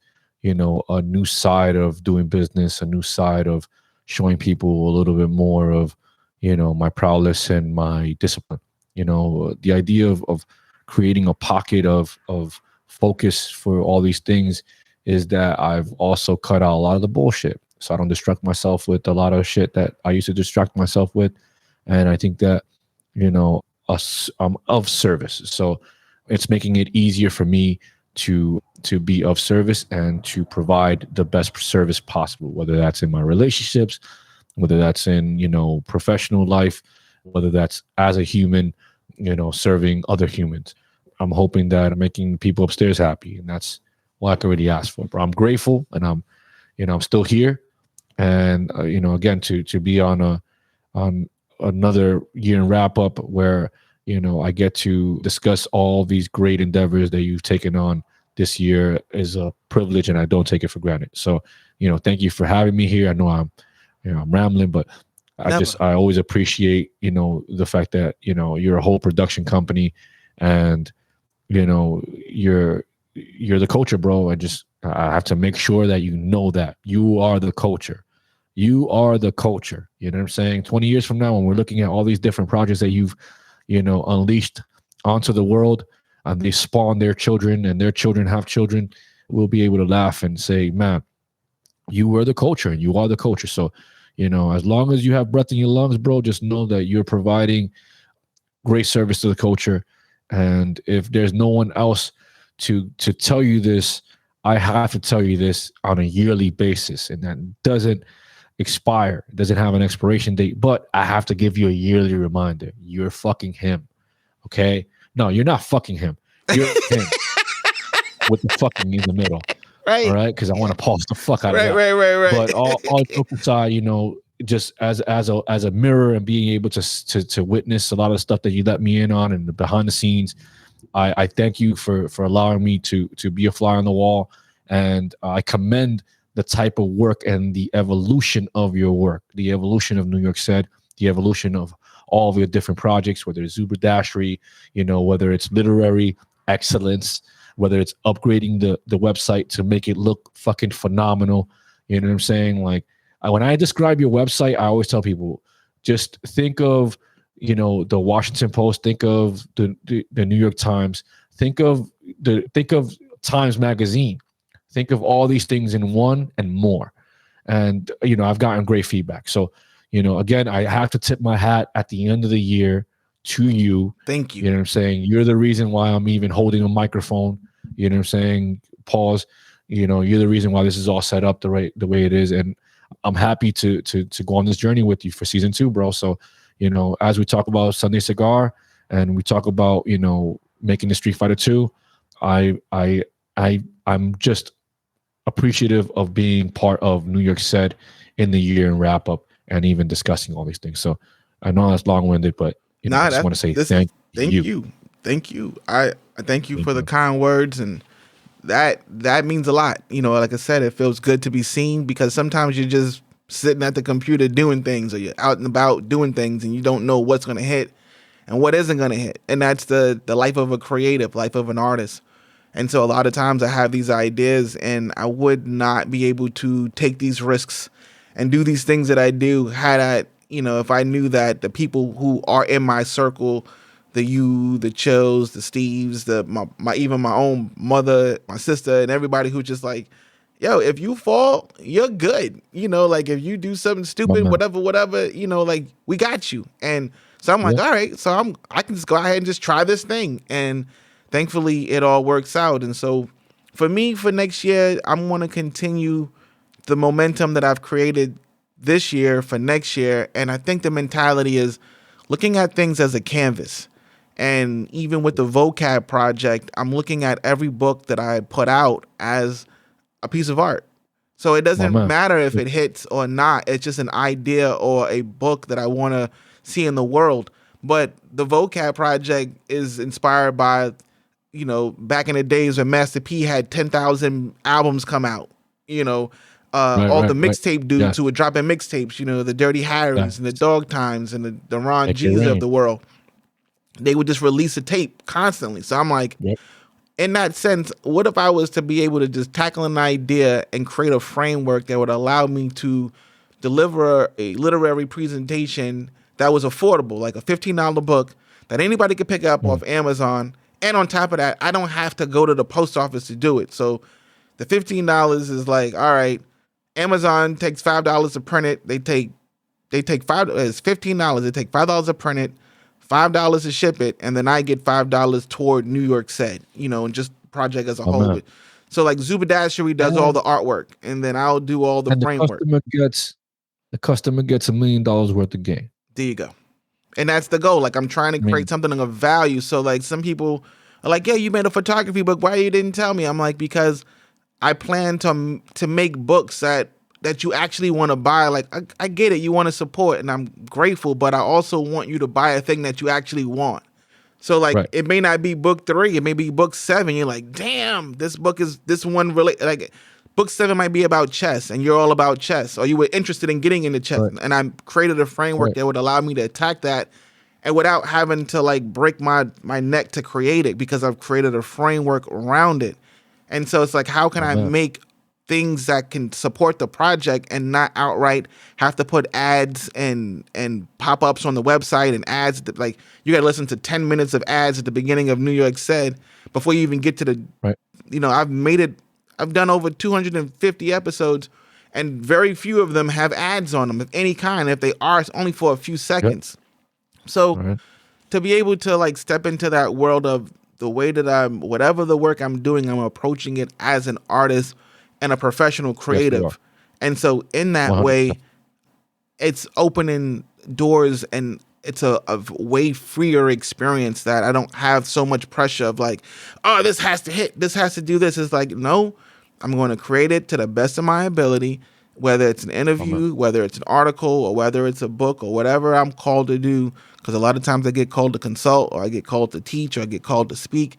a new side of doing business, a new side of showing people a little bit more of, my prowess and my discipline. The idea of creating a pocket of focus for all these things is that I've also cut out a lot of the bullshit. So I don't distract myself with a lot of shit that I used to distract myself with. And I think that, I'm of service. So it's making it easier for me to be of service and to provide the best service possible, whether that's in my relationships, whether that's in, professional life, whether that's as a human, serving other humans. I'm hoping that I'm making people upstairs happy, and that's what I can really ask for. But I'm grateful, and I'm still here. And, again, to be on another year in wrap up where, I get to discuss all these great endeavors that you've taken on this year is a privilege, and I don't take it for granted. So, thank you for having me here. I know I'm rambling, but I always appreciate, the fact that, you're a whole production company and, you're the culture, bro. I have to make sure that that you are the culture. You are the culture. You know what I'm saying? 20 years from now, when we're looking at all these different projects that you've, unleashed onto the world, and they spawn their children and their children have children, we'll be able to laugh and say, man, you were the culture and you are the culture. So, as long as you have breath in your lungs, bro, just know that you're providing great service to the culture. And if there's no one else to tell you this, I have to tell you this on a yearly basis. And that doesn't expire. It doesn't have an expiration date, but I have to give you a yearly reminder. You're fucking him. Okay? No, you're not fucking him. You're him. With the fucking in the middle. Right. All right? Because I want to pause the fuck out of that. Right. But all joke aside, just as a mirror and being able to witness a lot of the stuff that you let me in on and the behind the scenes, I thank you for allowing me to be a fly on the wall. And I commend the type of work and the evolution of your work, the evolution of New York Said, the evolution of all of your different projects, whether it's Zuberdashery, whether it's literary excellence, whether it's upgrading the website to make it look fucking phenomenal. You know what I'm saying? Like, when I describe your website, I always tell people, just think of, the Washington Post, think of the New York Times, think of Times Magazine, think of all these things in one and more. And, I've gotten great feedback. So, again, I have to tip my hat at the end of the year to you. Thank you. You know what I'm saying? You're the reason why I'm even holding a microphone. You know what I'm saying? Pause. You're the reason why this is all set up the way it is. And I'm happy to go on this journey with you for season 2, bro. So, as we talk about Sunday Cigar and we talk about, making the Street Fighter 2, I'm just appreciative of being part of New York Said in the year and wrap up and even discussing all these things. So I know that's long-winded, but I just want to say thank you. Thank you. I thank you for the kind words, and that means a lot. Like I said, it feels good to be seen, because sometimes you're just sitting at the computer doing things, or you're out and about doing things, and you don't know what's going to hit and what isn't going to hit. And that's the life of a creative, life of an artist. And so a lot of times I have these ideas, and I would not be able to take these risks and do these things that I do had I, if I knew that the people who are in my circle, the Chills, the Steves, my even my own mother, my sister, and everybody who's just like, yo, if you fall, you're good. Like, if you do something stupid, whatever, like, we got you. And So I'm like, all right, so I can just go ahead and just try this thing. And thankfully it all works out. And so for me, for next year, I'm going to continue the momentum that I've created this year for next year. And I think the mentality is looking at things as a canvas. And even with the vocab project, I'm looking at every book that I put out as a piece of art. So it doesn't matter if it hits or not. It's just an idea or a book that I want to see in the world. But the vocab project is inspired by, you know, back in the days when Master P had 10,000 albums come out, you know, all the mixtape dudes who would drop in mixtapes, you know, the Dirty Harrys and the Dog Times and the Ron G's of the world. They would just release a tape constantly. So I'm like, in that sense, what if I was to be able to just tackle an idea and create a framework that would allow me to deliver a literary presentation that was affordable, like a $15 book that anybody could pick up off Amazon. And on top of that, I don't have to go to the post office to do it. So the $15 is like, all right, Amazon takes $5 to print it. They take it's $15. They take $5 to print it, $5 to ship it, and then I get $5 toward New York Said, you know, and just project as a whole. So like Zubadashery does all the artwork, and then I'll do all the framework. The customer gets $1 million worth of game. There you go. And that's the goal. Like I'm trying to create something of value. So like some people are like, yeah, you made a photography book. Why you didn't tell me? I'm like, because I plan to make books that you actually want to buy. Like I get it. You want to support and I'm grateful, but I also want you to buy a thing that you actually want. So like it may not be book 3, it may be book 7. You're like, damn, this one really like book 7 might be about chess and you're all about chess, or you were interested in getting into chess. And I created a framework that would allow me to attack that and without having to like break my neck to create it, because I've created a framework around it. And so it's like, how can I make things that can support the project and not outright have to put ads and pop-ups on the website and ads that, like, you got to listen to 10 minutes of ads at the beginning of New York Said before you even get to the, you know, I've done over 250 episodes and very few of them have ads on them of any kind. If they are, it's only for a few seconds. So to be able to like step into that world of the way that whatever the work I'm doing, I'm approaching it as an artist and a professional creative. And so in that 100%. Way, it's opening doors and it's a way freer experience that I don't have so much pressure of like, oh, this has to hit, this has to do this. It's like, no, I'm going to create it to the best of my ability, whether it's an interview, whether it's an article, or whether it's a book, or whatever I'm called to do. Because a lot of times I get called to consult, or I get called to teach, or I get called to speak.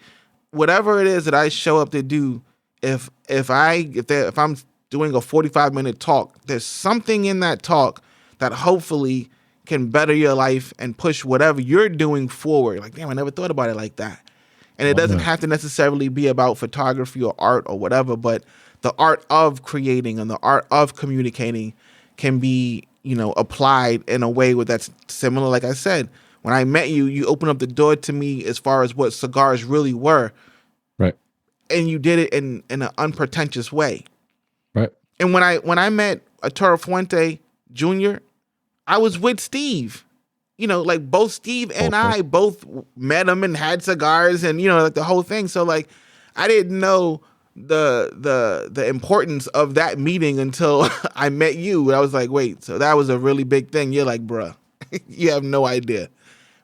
Whatever it is that I show up to do, if I'm doing a 45-minute talk, there's something in that talk that hopefully can better your life and push whatever you're doing forward. Like, damn, I never thought about it like that. And it doesn't have to necessarily be about photography or art or whatever, but the art of creating and the art of communicating can be, you know, applied in a way that's similar. Like I said, when I met you, you opened up the door to me as far as what cigars really were. Right. And you did it in an unpretentious way. Right. And when I met Arturo Fuente Jr., I was with Steve. You know, like both Steve and I both met him and had cigars and, you know, like the whole thing. So like I didn't know the importance of that meeting until I met you. I was like, wait, so that was a really big thing. You're like, bruh, you have no idea.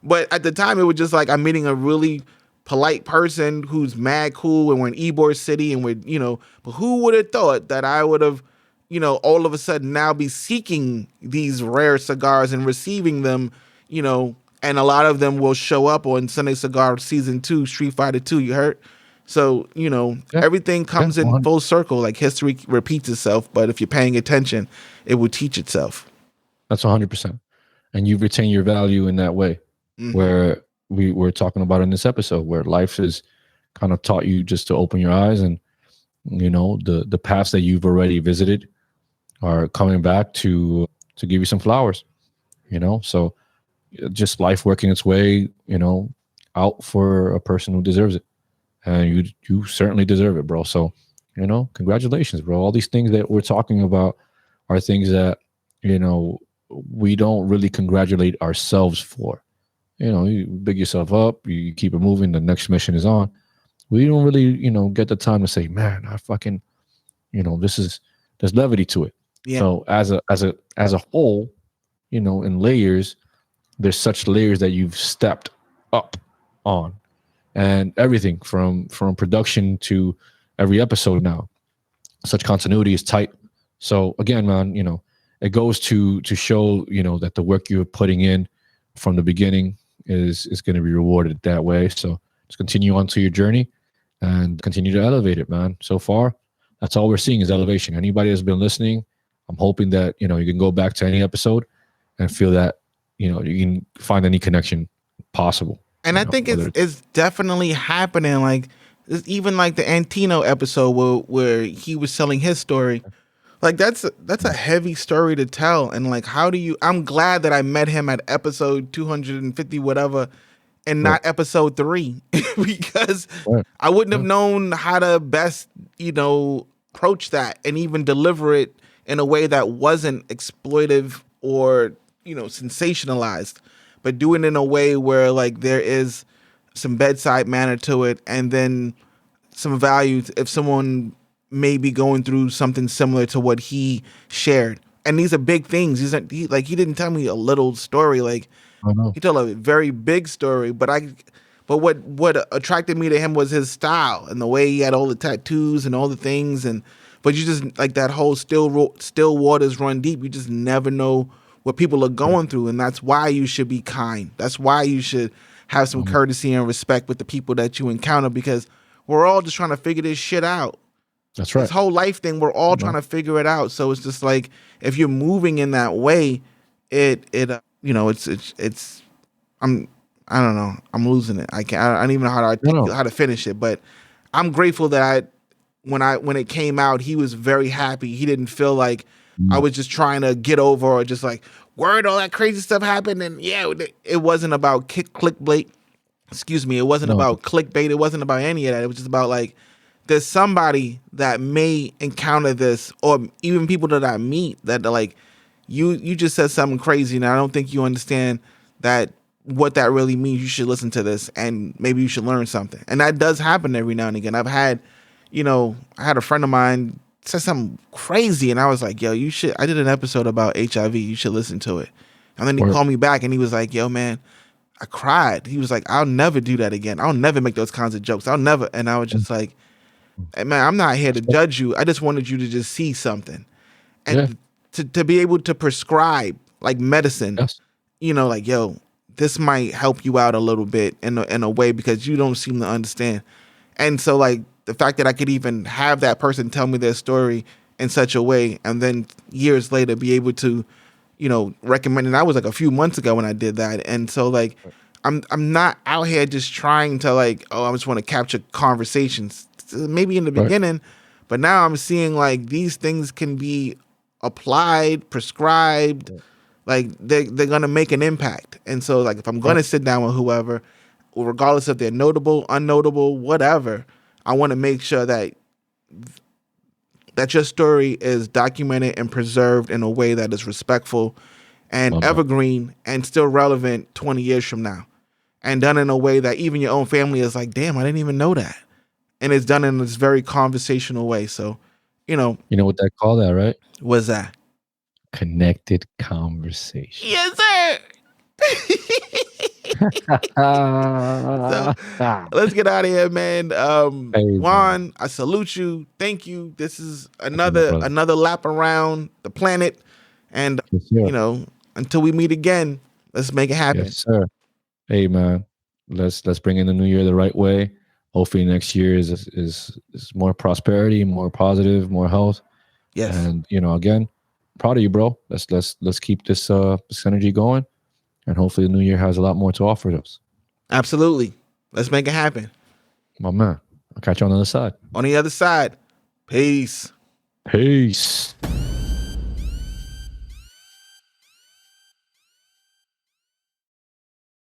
But at the time it was just like I'm meeting a really polite person who's mad cool and we're in Ybor City and we're, you know, but who would have thought that I would have, you know, all of a sudden now be seeking these rare cigars and receiving them, you know, and a lot of them will show up on Sunday Cigar Season 2, Street Fighter 2, you heard? So, you know, everything comes in full circle, like history repeats itself, but if you're paying attention, it will teach itself. That's 100%. And you retain your value in that way, where we were talking about in this episode, where life has kind of taught you just to open your eyes and, you know, the paths that you've already visited are coming back to give you some flowers, you know? So just life working its way, you know, out for a person who deserves it. And you certainly deserve it, bro. So, you know, congratulations, bro. All these things that we're talking about are things that, you know, we don't really congratulate ourselves for. you big yourself up, you keep it moving, the next mission is on. We don't really, get the time to say, man, I fucking, there's levity to it. Yeah. So as a whole, in layers, there's such layers that you've stepped up on, and everything from production to every episode now, such continuity is tight. So again, man, it goes to show, that the work you're putting in from the beginning is going to be rewarded that way. So just continue on to your journey and continue to elevate it, man. So far, that's all we're seeing is elevation. Anybody that's been listening, I'm hoping that, you can go back to any episode and feel that, you can find any connection possible. And I think it's definitely happening. Like, even like the Antino episode where he was selling his story. Like, that's a heavy story to tell. And like, I'm glad that I met him at episode 250, whatever, and not episode 3, because I wouldn't have known how to best, approach that and even deliver it in a way that wasn't exploitive or, sensationalized, but do it in a way where like there is some bedside manner to it, and then some value if someone may be going through something similar to what he shared. And these are big things. He didn't tell me a little story. Like, he told a very big story, but what attracted me to him was his style and the way he had all the tattoos and all the things. But you just, like, that whole still waters run deep. You just never know what people are going through. And that's why you should be kind. That's why you should have some courtesy and respect with the people that you encounter, because we're all just trying to figure this shit out. That's right. This whole life thing, we're all trying to figure it out. So it's just like, if you're moving in that way, I don't know. I'm losing it. I don't even know how to finish it, but I'm grateful that when it came out, he was very happy. He didn't feel like I was just trying to get over, or just like, word, all that crazy stuff happened. And yeah, it wasn't about clickbait. Excuse me. It wasn't about clickbait. It wasn't about any of that. It was just about like, there's somebody that may encounter this, or even people that I meet that are like, you just said something crazy, and I don't think you understand that what that really means. You should listen to this, and maybe you should learn something. And that does happen every now and again. I've had, I had a friend of mine say something crazy, and I was like, yo, I did an episode about HIV. You should listen to it. And then he called me back, and he was like, yo, man, I cried. He was like, I'll never do that again. I'll never make those kinds of jokes. I'll never. And I was just like, hey, man, I'm not here to judge you. I just wanted you to just see something. And to be able to prescribe like medicine, like, yo, this might help you out a little bit in a way, because you don't seem to understand. And so like the fact that I could even have that person tell me their story in such a way, and then years later be able to, recommend, and that was like a few months ago when I did that. And so like, I'm not out here just trying to like, I just want to capture conversations, maybe in the beginning, but now I'm seeing like these things can be applied, prescribed, like they're going to make an impact. And so like, if I'm going to sit down with whoever, regardless if they're notable, unnotable, whatever, I want to make sure that your story is documented and preserved in a way that is respectful and evergreen and still relevant 20 years from now, and done in a way that even your own family is like, damn, I didn't even know that. And it's done in this very conversational way. So, you know what they call that, right? What's that? Connected conversation. Yes, sir. So, let's get out of here, man. Juan, I salute you. Thank you. This is another lap around the planet. And, until we meet again, let's make it happen. Yes, sir. Hey, man, let's bring in the new year the right way. Hopefully next year is more prosperity, more positive, more health. Yes. And, again, proud of you, bro. Let's keep this energy going. And hopefully the new year has a lot more to offer us. Absolutely. Let's make it happen. My man. I'll catch you on the other side. On the other side. Peace. Peace.